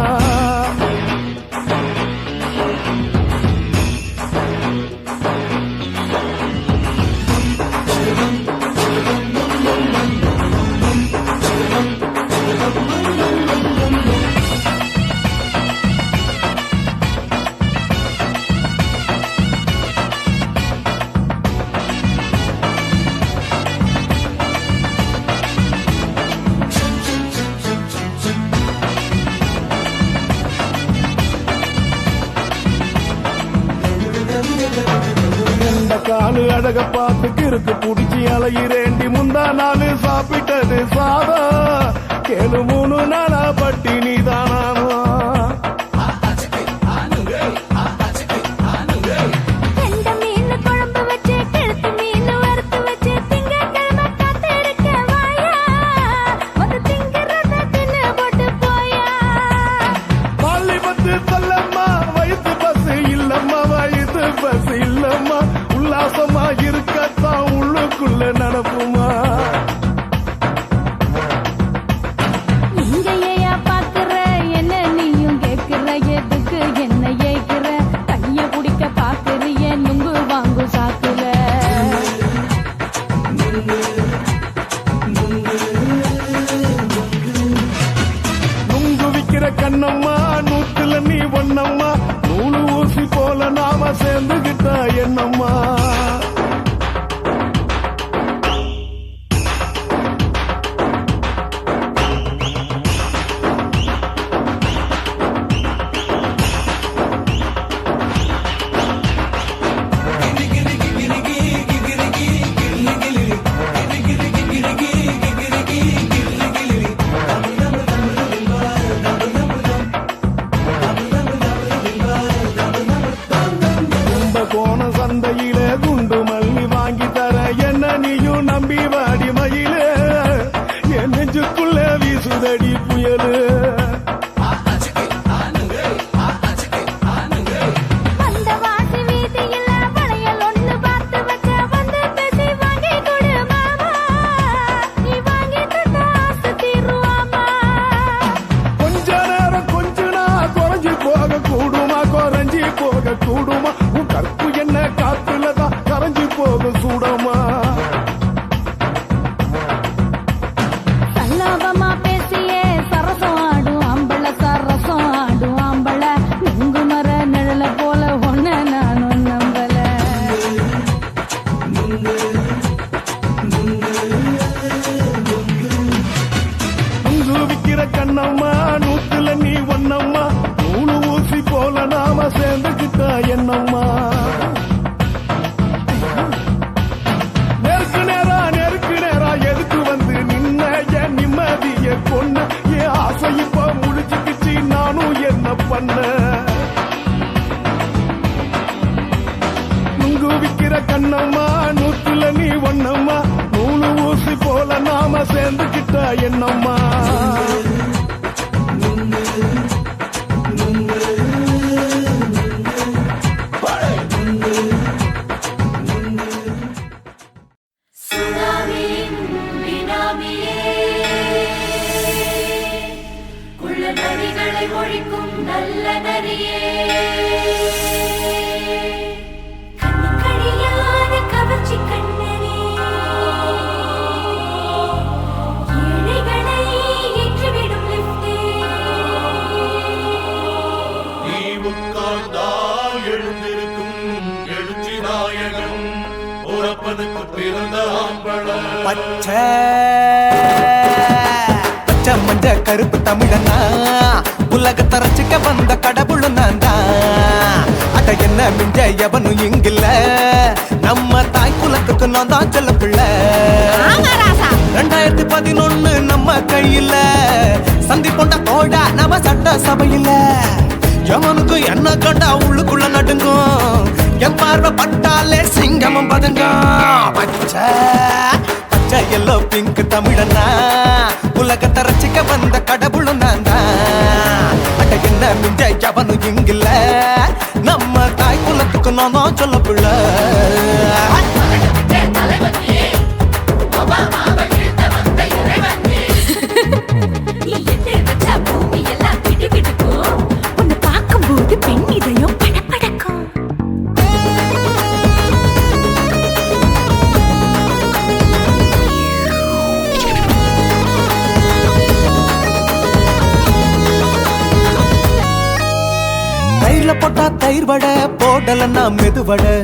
காலு அழக பார்த்து கிறுக்கு புடிச்சி அலையிறேண்டி முந்தா நாலு சாப்பிட்டது சாதம் கேளு 3 நாளா பட்டினி தானானோ கெண்ட மீன் குழம்பு வச்சு கெளுத்து மீன் வறுத்து வச்சு திங்கட்கிழமை காத்திருக்க வாயா ஒரு திங்கிறத தின்னு போட்டு போயா பள்ளி பத்து சொல்லம்மா வயிற்று பஸ் இல்லம்மா வயிற்று பஸ் இல்லம்மா உல்லாசமா இருக்கத்தான் உள்ளுக்குள்ள நடப்புமா இங்க ஏயா பாக்குற என்ன நீயும் கேக்குற எதுக்கு என்ன ஏய்க்கிற கைய குடிக்க பாக்குறிய நுங்கு வாங்கு சாக்குற நுங்கு விக்கிற கண்ணம்மா நூத்துல நீ ஒன்னம்மா நூலு ஊசி போல நாம சேர்ந்துகிட்டா என்னம்மா கோண சந்தையில குண்டு மல்லி வாங்கி தர என்ன நீயும் நம்பி வாடி மயிலே என் நெஞ்சுக்குள்ள வீசுதடி புயலு அந்த வாசி வீதியில வளையல் ஒண்ணு பார்த்து வச்ச வந்து பேசி வாங்கி கொடு மாமா நீ வாங்கி தந்தா ஆசை தீருவாமா கொஞ்ச நேரம் கொஞ்சனா குறைஞ்சி போக கூடுமா குறைஞ்சி போக கூடுமா உன் கற்பு என்ன காத்துலதான் கரைஞ்சி போக சூடமா சல்லாபமா பேசியே சரசம் ஆடும் ஆம்பள சரசம் ஆடும் ஆம்பள நுங்கு மர நிழல போல ஒன்ன நானும் நம்பல நுங்கு விக்கிற கண்ணம்மா நூத்துல நீ ஒன்னம்மா நூலு ஊசி போல நாம சேர்ந்துகிட்டா என்னம்மா நெருக்கு நேரா எதுக்கு வந்து நின்ன என் நிம்மதிய கொன்ன என் ஆசை இப்ப முடிச்சுக்கிச்சு நானும் என்ன பண்ண நுங்கு விக்கிற கண்ணம்மா நூத்துல நீ ஒன்னம்மா நூலு ஊசி போல நாம சேர்ந்துகிட்டா என்னம்மா ஒழிக்கும் நல்ல நரியே கண்ணிக்கடியான கவர்ச்சி கண்ணனே ஏழைகளை ஏற்றிவிடும் லிப்டே நீ உட்கார்ந்தால் எழுந்திருக்கும் எழுச்சி நாயகன் உறப்பனுக்கு பிறந்த ஆம்பள பச்சை பச்சை மஞ்ச கருப்பு தமிழனா உலகத்தை ரசிக்க வந்த கடவுள் நான் தான் அட என்ன மிஞ்ச எவனும் இங்கில்ல நம்ம தாய் குலத்துக்கு நான் தான் செல்ல பிள்ளை 2011 நம்ம கையில சந்தி போட்ட தோட நம்ம சட்ட சபையில எவனுக்கு என்ன கண்டா உள்ளுக்குள்ள நடுங்கும் என் பார்வை பட்டாலே சிங்கமும் பதுங்க பச்சை பச்சை எல்லோ பிங்க் தமிழனா உலகத்தை ரசிக்க வந்த கடவுளும் நான் தான் அட என்ன மிஞ்ச எவனும் இங்கில்ல நம்ம தாய் குலத்துக்கு நான் தான் சொல்ல பிள்ளை நீ எட்டு வச்சா பூமி எல்லாம் கிடுகிடுக்கும் உன்னை பார்க்கும்போது பெண் இதயம் படபடக்கும் தயிர்ல போட்டா தயிர் வடை போடலன்னா மெதுவடை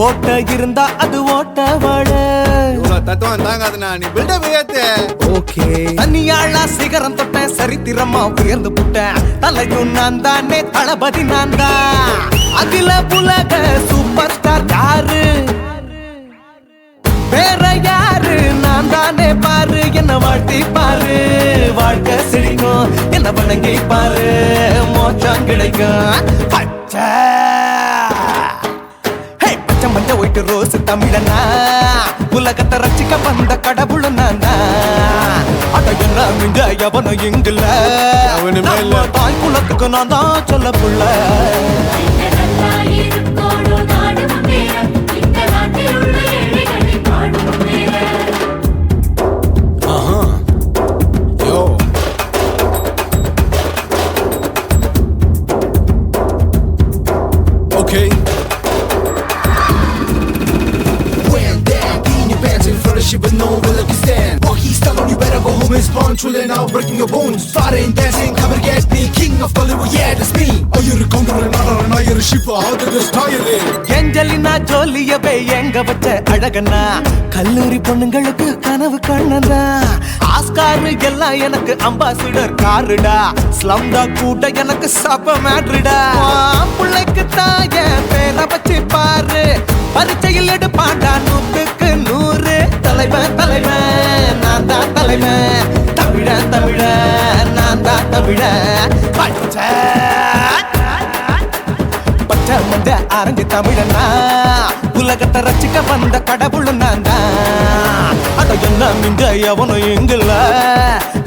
ஓட்ட இருந்தா அது ஓட்ட வடை தத்துவம் தாங்காதுண்ணா நீ பில்டப் ஏத்து ஓகே தனியாளா சிகரம் தொட்ட சரித்திரமா உயர்ந்து புட்டேன் தலையும் நான் தானே தளபதி நான் தான் அகில உலக சூப்பர் ஸ்டார் யாரு வேற யாரு நான் தானே பாரு என்ன வாழ்த்தி பாரு வாழ்க்கை சிரிக்கும் என்ன வணங்கி பாரு மோச்சம் கிடைக்கும் பச்சை பச்சை மஞ்ச ஒயிட்டு ரோஸ் தமிழனா உலகத்தை ரசிக்க வந்த கடவுள் நான் அட என்ன மிஞ்ச எவனும் இங்கில்ல அவனுமே இல்ல. நம்ம தாய் குலத்துக்கு நான் தான் சொல்ல புள்ள Okay. When that in your pants in front of shit with no will you stand. Oh, he's telling you better go home and spawn through now breaking your bones. Fighting, dancing, come and get me. King of Bollywood, yeah, that's me. Oh, you're a counter and not you're a ship. How did this tire it? Angelina ஜோலியவே எங்க வச்ச அழகனா கல்லூரி பொண்ணுங்களுக்கு கனவு கண்ணனா ஆஸ்கார் எல்லாம் எனக்கு அம்பாசிடர் காருடா ஸ்லம்டா கூட எனக்கு சப்ப மேட்ருடா பிள்ளைக்கு தாய பேரை வச்சு பாரு பரீட்சையில் எடுப்பாண்டா 100க்கு 100 தலைவன் தலைவன் நான் தான் தலைவன் தமிழன் தமிழன் நான் தான் தமிழன் பச்சை பச்சை மஞ்ச ஆரஞ்சு தமிழனா உலகத்தை ரசிக்க வந்த கடவுள் நான் தான் அட என்ன மிஞ்ச எவனும் எங்கில்ல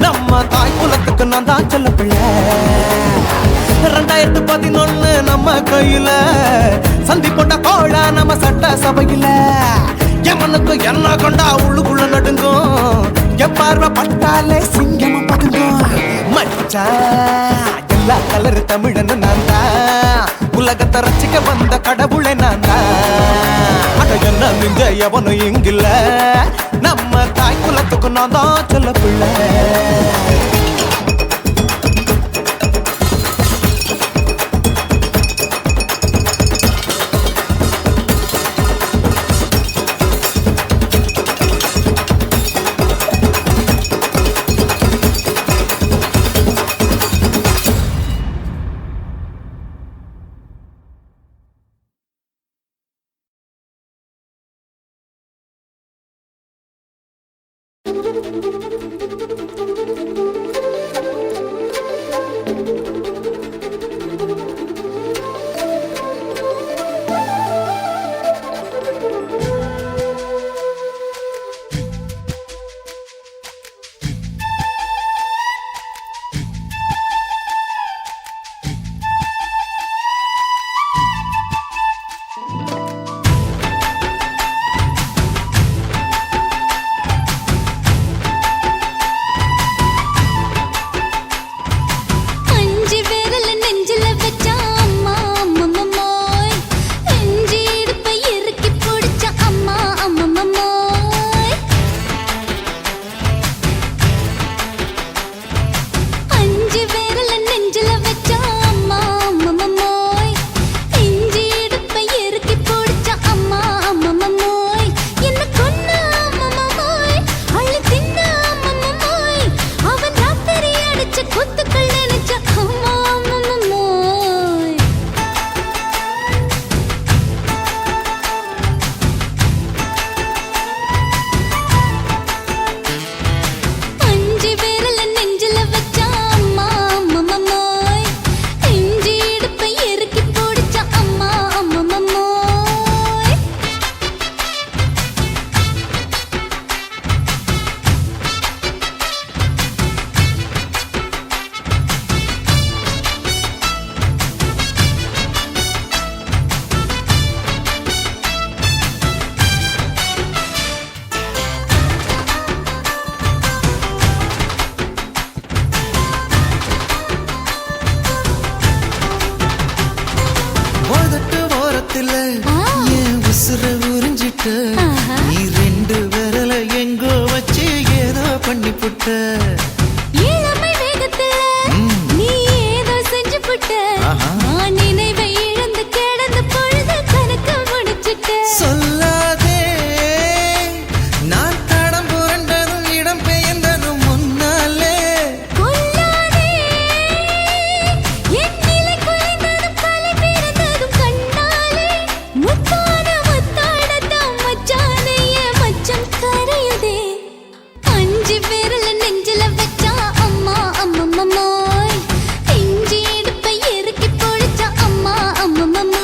நம்ம தாய் குலத்துக்கு நான் தான் சொல்ல பிள்ளை 2011 நம்ம கையில சந்தி போட்ட கோழா நம்ம சட்ட சபையில எவனுக்கு என்ன கொண்டா உள்ளுக்குள்ள நடுங்கும் என் பார்வை பட்டாலே சிங்கமும் பதுங்கும் மச்சா எல்லா கலர் தமிழன் நான் தான் உலகத்தை ரசிக்க வந்த கடவுளை நான் தான் அட என்ன மிஞ்ச எவனும் இங்கில்ல நம்ம தாய் குலத்துக்கு நான் தான் சொல்ல பிள்ளை வேகத்துல ஆ. என் உசுர உறிஞ்சிட்ட ஆஹா. நீ ரெண்டு விரல எங்கோ வச்சு ஏதோ பண்ணி புட்ட இளமை வேகத்துல நீ ஏதோ செஞ்சு புட்ட ஆஹா. நான் நினைவை இழந்து கிடந்த பொழுது கணக்கு முடிச்சிட்ட சொல்லாதே நான் தடம் புரண்டதும் இடம் பெயர்ந்ததும் முன்னாலே கொல்லாதே என் நிலை குலைந்ததும் கலை பிறந்ததும் கண்ணாலே முத்தான முத்தாடத்தான் மச்சானைய மச்சம் கரையுதே அஞ்சு விரல நெஞ்சில வச்சா அம்மா அம்மம்மோய் இஞ்சி இடுப்பை இறுக்கி பொழிச்சா அம்மா அம்மம்மோய்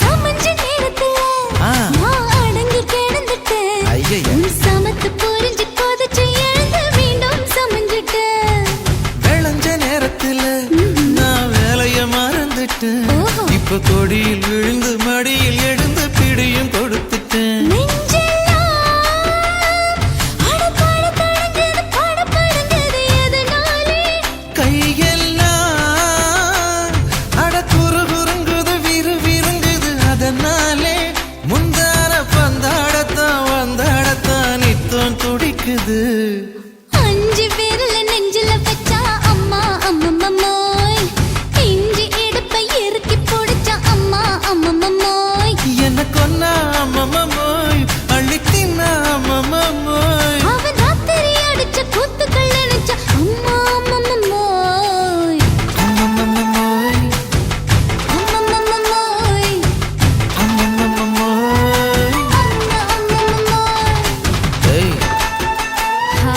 சமஞ்ச நேரத்துல ஆ. நான் அடங்கி கிடந்துட்டேன் ஐயைய. உன் சமத்து புரிஞ்சு கொதிச்சு எழுந்து மீண்டும் சமஞ்சிட்டேன் விளைஞ்ச நேரத்துல நான் வேலைய மறந்துட்டேன் ஓஹோ. இப்ப கொடியில் விழுந்து மடியில் எழுந்து பிடியும் கொடுத்துட்டேன் நெஞ்செல்லாம் அடபாட தடங்குது, படபடங்குது எதனாலே? கையெல்லாம் அட குறுகுறுங்குது விறுவிறுங்குது அதனாலே முந்தான பந்தாடத்தான் வந்தாடத்தான் நித்தம் துடிக்குது அஞ்சு விரல நெஞ்சில வச்சா அம்மா அம்மம்மோய் இஞ்சி இடுப்பை இறுக்கி பொடிச்சா அம்மா அம்மம்மோய் என்ன கொன்னா அம்மம்மோய் அள்ளி தின்னா அம்மம்மோய் அவன் ராத்திரி அடிச்ச கூத்துக்கள் நினைச்ச அம்மா அம்மம்மோய் அம்மம்மோய் அம்மம்மோய் அம்மம்மோய் அம்மா அம்மம்மோய் ஏய் ஹா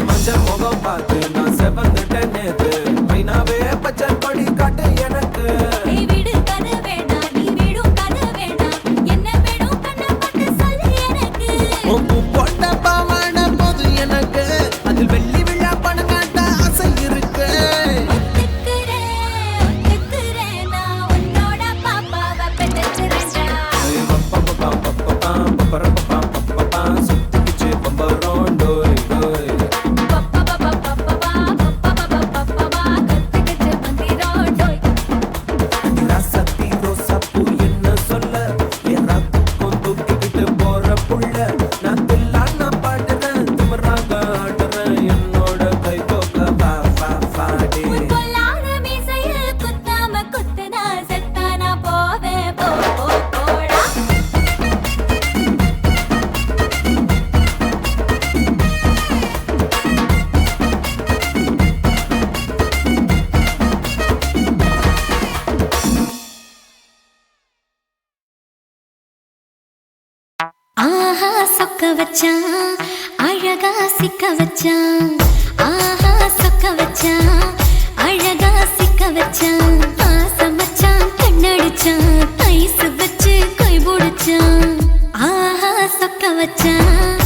மஞ்சள் முகம் பார்த்து நான் செவந்துட்டேன் நேத்து மைனாவே பச்சை கொடி காட்டு எனக்கு நீ விடு கதை வேணாம் நீ விடும் கதை வேணாம் என்ன வேணும் கண்ணை பட்டு சொல்லு எனக்கு உப்பு போட்ட பாவாடை போது எனக்கு அதில் வெள்ளி விழா பணம் காட்ட ஆசை இருக்கு ஒத்துக்கிறேன் நான் உன்னோட பாப்பாவை பெற்றேன்டா சுத்திக்கிச்சு பம்பரம் டோய் டோய் கத்துக்கிட்டு வந்திரோடோய் ராசத்தி ரோசாப்பூ என்ன சொல்ல ஏன்னா தூக்கம் தூக்கிக்கிட்டு போற புள்ள நான் தில்லான பாடுறேன் திமிராக ஆடுறேன் என்னோட கை கோக்க வா வா வாடி உன் பொல்லாத மீசையில் குத்தாம குத்துனா செத்தானா போவேன் போ போ போடா ஆஹா சொக்க வச்சான் அழகா சிக்க வச்சான் ஆஹா சொக்க வச்சான் அழகா சிக்க வச்சான் ஆசை மச்சான் கண்ணடிச்சான் ஐஸ் வச்சு கை போடுச்சான் ஆஹா சொக்க வச்சான்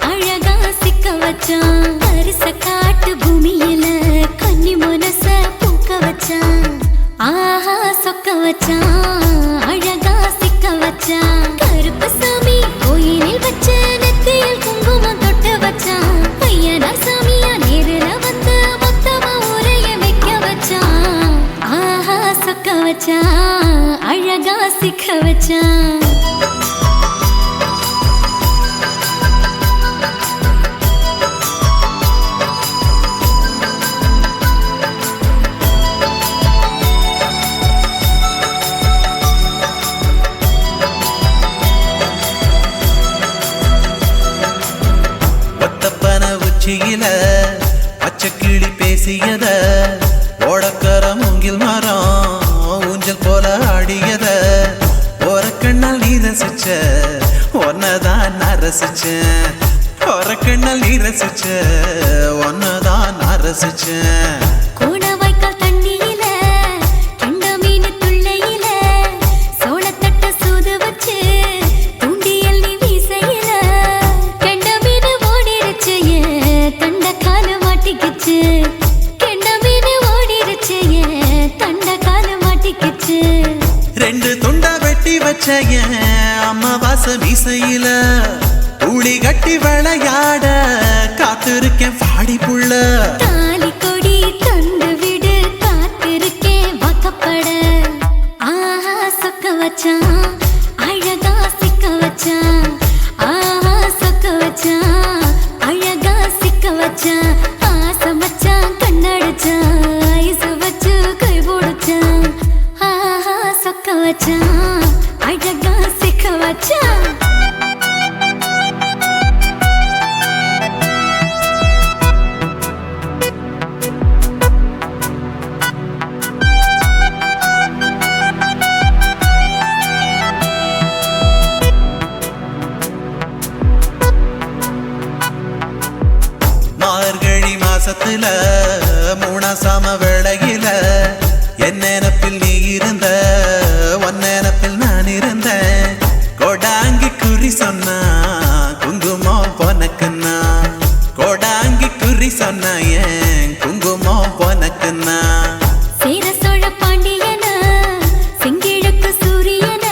அழகா சிக்க வச்சான் அரிச காட்டு பூமியில கன்னி மனச பூக்க வச்சான் ஆஹா சொக்க வச்சான் அழகா சிக்க வச்சான் கருப்பு சாமி கோயிலில் வச்ச நெத்தியில் குங்குமம் தொட்டு வச்சான் பையனா சாமியா நேரில வந்து மொத்தமா உரைய வைக்க வச்சான் ஆஹா சொக்க வச்சான் அழகா சிக்க வச்சான் ஒத்தப்பன உச்சியில பச்சை கிளி பேசியத ஓடக்கர மூங்கில் மரம் ஊஞ்சல் போல ஆடியத ஓரக்கண்ணால் நீ ரசிச்ச ஒன்னதான் நான் ரசிச்சேன் ஓரக்கண்ணால் நீ ரசிச்ச ஒன்னதான் நான் ரசிச்சேன் கூட வாய்க்கால் தண்ணியில கெண்ட மீன் துள்ளையில சோளத்தட்ட சூது வச்சு தூண்டியல் நீ வீசையில கெண்ட மீன் ஓடிருச்சு தண்ட கால மாட்டிக்கிச்சு கெண்ட மீன் ஓடிருச்சு தண்ட கால மாட்டிக்கிச்சு ரெண்டு துண்டா வெட்டி வச்ச என் அம்மா வாச மீசையில ஊழி கட்டி விளையாட காத்திருக்கேன் பாடி புள்ள தாலி கொடி தந்து விடு காத்திருக்கேன் வாக்கப்பட ஆஹா சொக்க வச்சான் அழகா சிக்க வச்சான் ஆஹா சொக்க வச்சான் அழகா சிக்க வச்சான் ஆசை மச்சான் கண்ணடிச்சான் ஐஸ் வச்சு கை போடுச்சான் ஆஹா சொக்க வச்சான் அழகா சிக்க வச்சான் மார்கழி மாசத்துல மூணாசாம வேளையில என் நினப்பில் நீ இருந்த உன் நினப்பில் நான் இருந்தேன் கோடாங்கி குறி சொன்னா குங்குமம் பொனக்குன்னா கோடாங்கி குறி சொன்னா ஏன் குங்குமம் பொனக்குன்னா சேர சோழ பாண்டியன செங்கிழக்கு சூரியன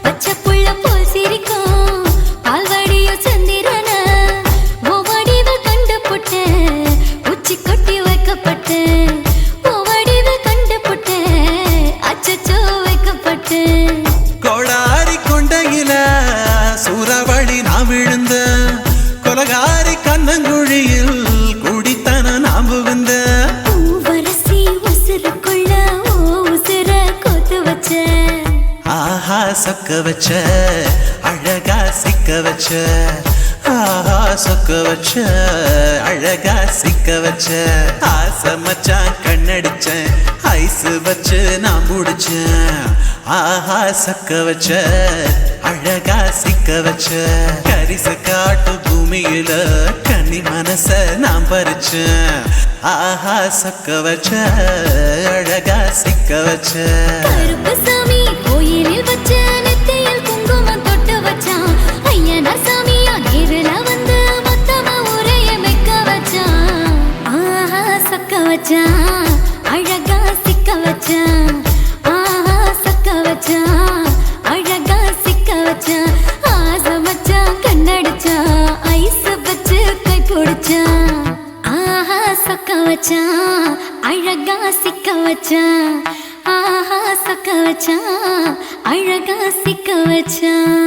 பச்சை புள்ள போல் சிரிக்கும் பால்வாடியோ சந்திரன ஓவடிவில் கண்டு புட்ட உச்சி கொட்டி வைக்கப்பட்டு ஓவடிவில் கண்டு புட்ட அச்சச்சோ வைக்கப்பட்டு கோடாரி கொண்டையில சூறாவளி நான் விழுந்த கொலகாரி கண்ணங்குழியில் குடித்தன நாம் விழுந்த பூவரசி உசுருக்குள்ள ஓ உசுர கோத்து வச்ச ஆஹா சொக்க வச்ச அழகா சிக்க வச்ச ஆஹா சொக்க வச்ச அழகா சிக்க வச்ச ஆசை மச்சான் கண்ணடிச்சேன் ஐஸ் வச்சு நான் முடிச்சேன் ஆஹா சக்க வச்ச அழகா சிக்க வச்ச கரிச காட்டு பூமியில கன்னி மனச நான் பறிச்சேன் ஆஹா சக்க வச்ச அழகா சிக்க வச்ச கருப்பசாமி கோயிலில் வச்ச நெத்தியில் குங்குமம் தொட்டு வச்சான் ஐயனா சாமியா நேரில வந்து மொத்தமா உரைய வைக்க வச்சான் ஆஹா சக்க வச்சான் அழகா சிக்க வச்சான் ஆஹா சக்க வச்சான் அழகா சிக்க வச்சான் ஆசை வச்சான் கண்ணடிச்சான் ஐஸ் வச்சு கை பிடிச்சான் ஆஹா சக்க வச்சான் அழகா சிக்க வச்சான் ஆஹா சக்க வச்சான் அழகா சிக்க வச்சான்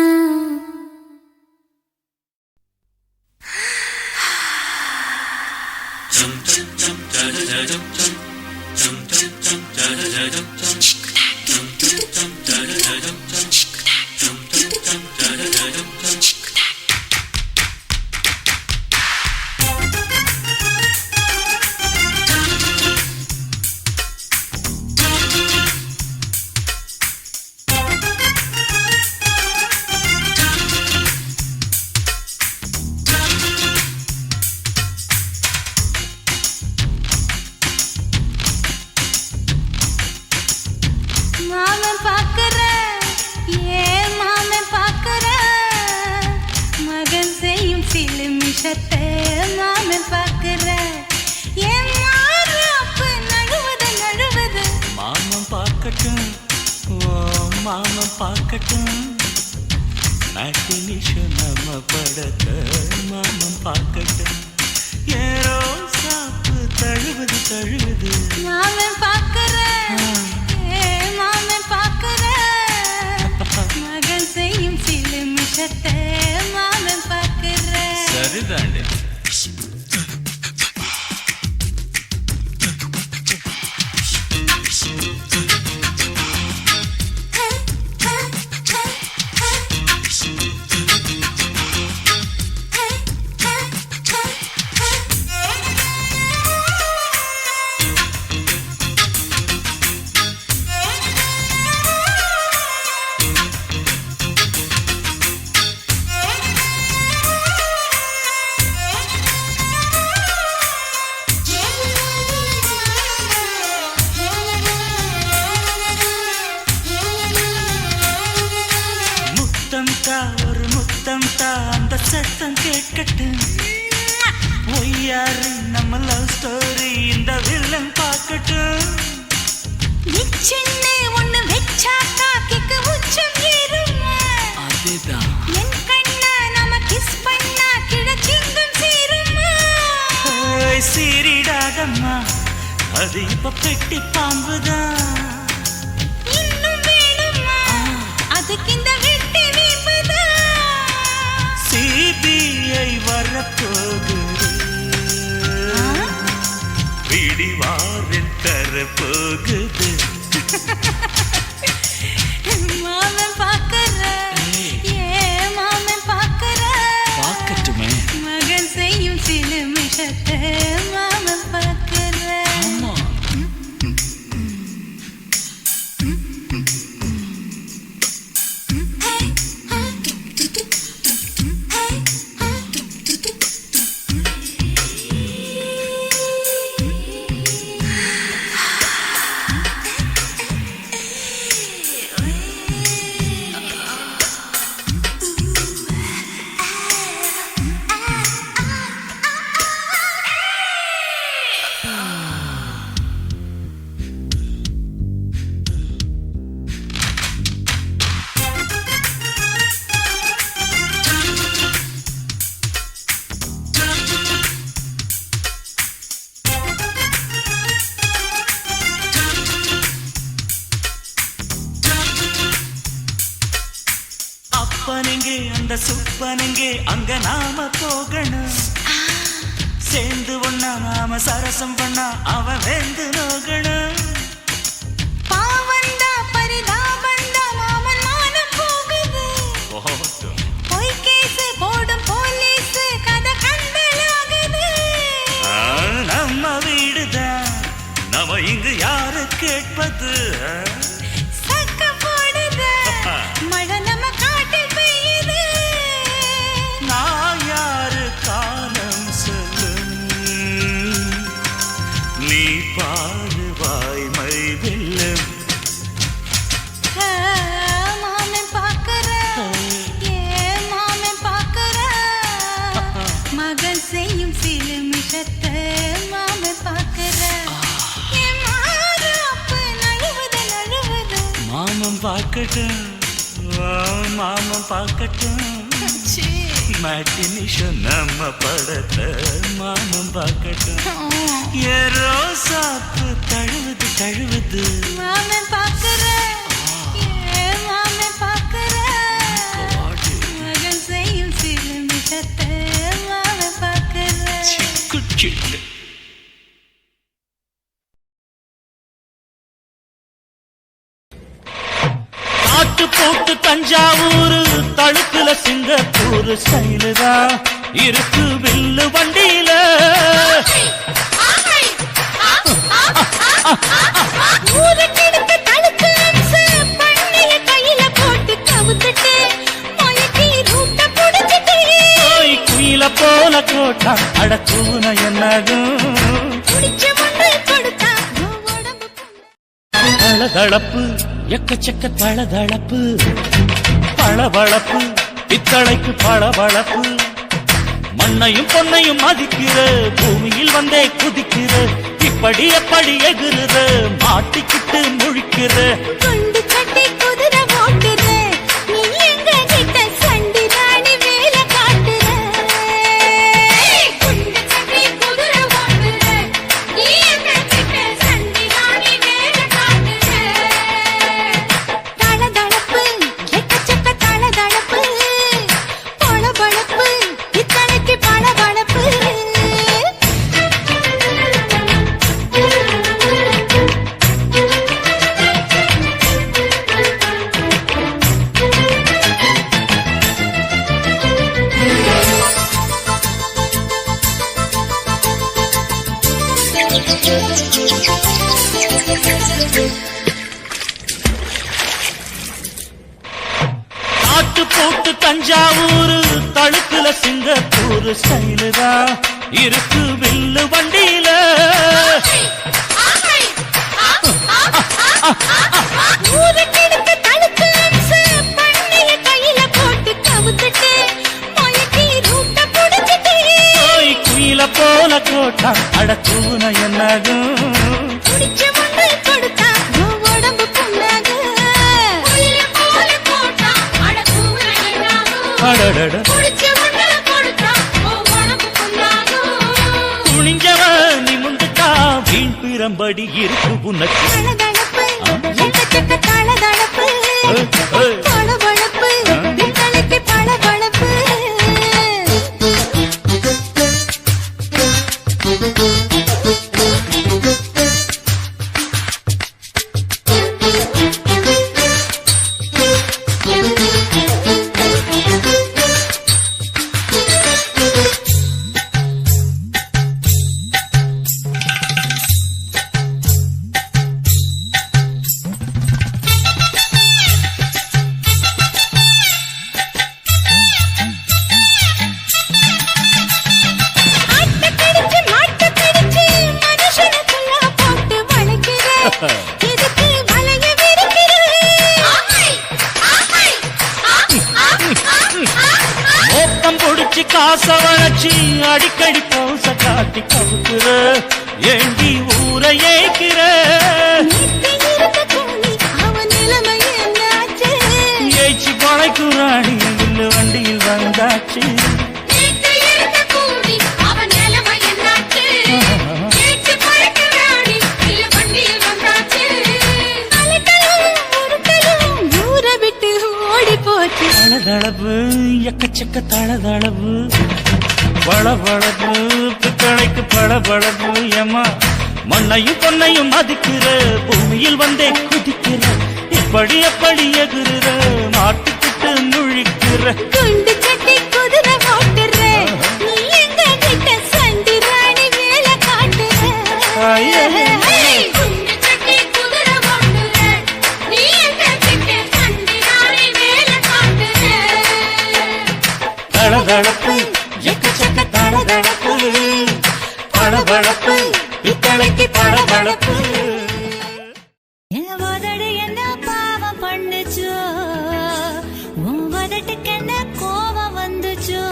மாமன் பாக்குற ஏன் மாமன் பாக்குற மகன் செய்யும் சிலு மிஷத்தை மாமன் பாக்குற ஏன் மாறாப்பு நழுவது நழுவது மாமன் பார்க்கட்டும் ஓ மாமன் பார்க்கட்டும் நாட்டு நிஷம் நம்ம படத்த மாமன் பார்க்கட்டும் ஏரோ சாப்பு தழுவது தழுவது மாமன் பாக்குற ஏன் மாமன் பாக்குற மகன் செய்யும் சிலு மிஷத்தை மாமன் பாக்குற சரிதாண்டே ஒரு முத்தம் தா அந்த சத்தம் கேட்கட்டும் ஒய்யாரு நம்ம லவ் ஸ்டோரி இந்த வில்லன் பார்க்கட்டும் சின்ன ஒண்ணு வெச்சாக்கா கிக்கு உச்சம் ஏறுமா அதுதான் என் கண்ணா நாம கிஸ் பண்ணா கிழக்கிங்கும் சீருமா சீரிடாதம்மா அது இப்ப பெட்டி பாம்புதான் இன்னும் வேணுமா அதுக்கு இந்த வெட்டி வீம்புதான் சிபிஐ வரப்போகுது பிடிவாரில் தரப்போகுது மாமன் பாக்குற ஏன் மாமன் பாக்குற பார்க்கட்டுமே மகன் செய்யும் சில மிஷத்தை மாமன் பாக்குற அப்பனெங்கே அந்த சுப்பனெங்கே அங்க நாம போகணும் சேர்ந்து ஒண்ணா நாம சரசம் பண்ணா அவன் வெந்து நோகணும் பாவந்தா பரிதாபந்தா மாமன் மானம் போகுது பொய் கேஸ் போடும் போலீஸ் கதை கண்டலாகுது நம்ம வீடுதான் நம்ம இங்கு யாரு கேட்பது சக்க போட பார்க்கட்டும் மாமன் பார்க்கட்டும் மேட்டினிஷன் நம்ம படத்தை மாமன் பார்க்கட்டும் ஏரோ சாப்பு தழுவுது தழுவுது மாமன் பார்க்கிறேன் மாமன் பார்க்கிறேன் மகன் செய்யும் சிலுமிஷத்தை மாமன் பார்க்கிறேன் சிக்கு ஆட்டு போட்டு தஞ்சாவூர் தழுக்குல சிங்கப்பூர் ஸ்டைலுதா இருக்கு வில்லு வண்டியில ஊருக்கெடுத்து தழுக்கு அம்சு பண்ணிய கையில போட்டு கவுத்துட்டு மயக்கி ரூட்ட புடிச்சிட்டு குயில போல கோட்டா அடக்கூன என்னகும் குடிச்ச மண்ணு கொடுத்தா உடம்பு தளதளப்பு எக்கச்சக்க தளதளப்பு பளபளப்பு பித்தளைக்கு பளபளப்பு மண்ணையும் பொன்னையும் மதிக்கிற பூமியில் வந்தே குதிக்கிற இப்படி எப்படி எகுற மாட்டிக்கிட்டு முழிக்கிற குண்டு கட்டி குதிரை ஓட்டுற நீ எங்க கிட்ட சண்டி ராணி வேலை காட்டுற குண்டு கட்டி குதிரை ஓட்டுற நீ எங்க கிட்ட சண்டி ராணி வேலை காட்டுற தளதளப்பு எக்கச்சக்க தளதளப்பு பளபளப்பு இத்தனைக்கு பளபளப்பு ஆட்டு போட்டு தஞ்சாவூர் தழுக்குல சிங்கப்பூர் ஸ்டைலுதா இருக்கு வில்லு வண்டியில ஊருக்கெடுத்து தழுக்கு அம்சு பண்ணிய கையில போட்டு கவுத்துட்டு மயக்கி ரூட்ட புடிச்சிட்டு குயில போல கோட்டா அடக்கூன என்னகும் குடிச்ச மண்ணு கொடுத்தா உடம்பு புண்ணாகு குயில போல போட்டா அடக்கூன என்னாகும் அடடட குடிச்ச மண்ணு கொடுத்தா உடம்பு புண்ணாகு துணிஞ்சவ நிமுந்துட்டா வீண் பிறம்படி இருக்கு உனக்கு தளதளப்பு எக்கச்சக்க தளதளப்பு பளபளப்பு இத்தனைக்கு பளபளப்பு ஆட்டக்கடிச்சு மாட்டக்கடிச்சு மனுஷனுக்குள்ள போட்டு வளைக்கிற இதுக்கு வளைய விரிக்கிற மோப்பம் பொடிச்சு காச வளைச்சு அடிக்கடி பௌச காட்டி கவுக்குற ஏண்டி ஊரை ஏய்க்கிற நீத்தி இருக்க கூலி அவன் நிலைமை என்னாச்சு ஏய்ச்சி பழைக்குறாடி வில்லு வண்டியில் வந்தாச்சு நீத்தி இருக்க கூலி அவன் நிலைமை என்னாச்சு ஏச்சு பறக்கிறாடி இல்ல வண்டியில் வந்தாச்சு அலட்டலும் உருட்டலும் ஊரை விட்டு ஓடி போச்சு தளதளவு எக்கச்சக்க தளதளவு பளபளப்பு பித்தளைக்கு பளபளப்பு ஏமா மண்ணையும் பொன்னையும் மதிக்கிற பூமியில் வந்தே குதிக்கிற இப்படி எப்படி எகுற மாட்டுக்கிட்டு முழிக்கிற குண்டு கட்டி குதிரை ஓட்டுற நீ எங்க கிட்ட சண்டி ராணி வேலை காட்டுற குண்டு கட்டி குதிரை ஓட்டுற நீ எங்க கிட்ட சண்டி ராணி வேலை காட்டுற தளதளப்பு எக்கச்சக்க தளதளப்பு பளபளப்பு பித்தளைக்கு பளபளப்பு என் உதடு என்ன பாவம் பண்ணுச்சோ உன் உதட்டுக்கு என்ன கோபம் வந்துச்சோ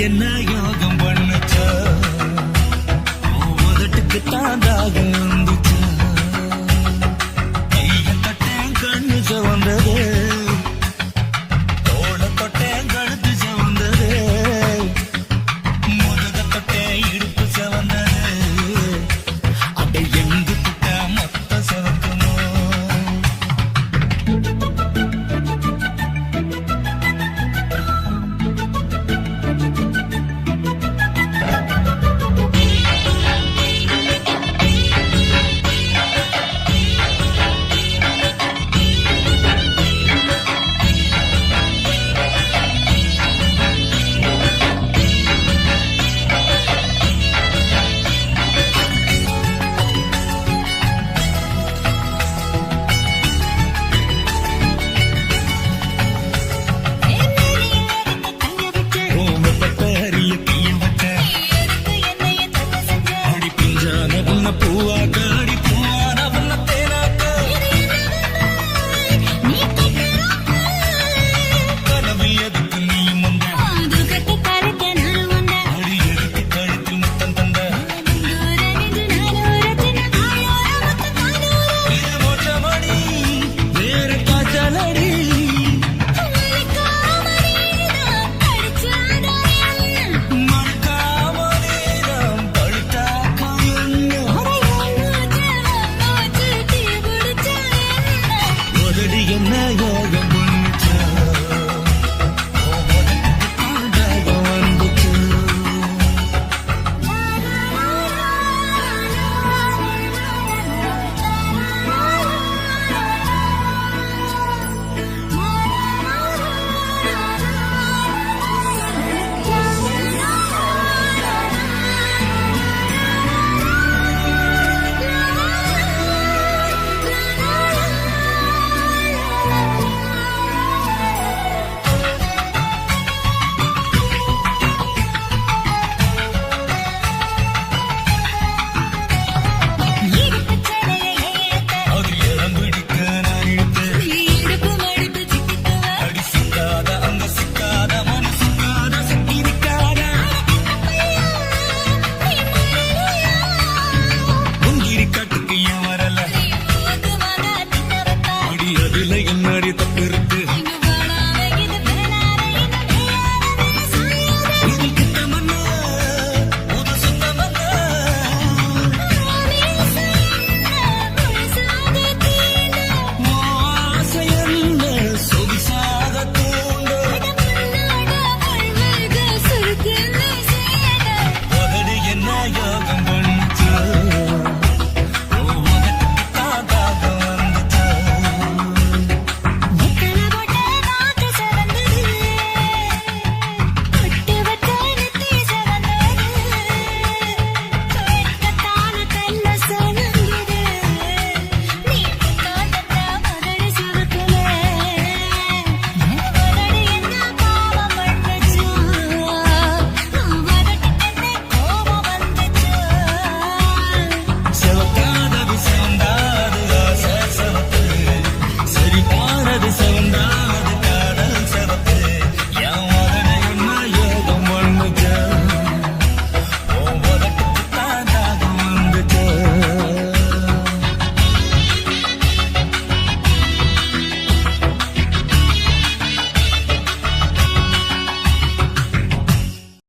என்ன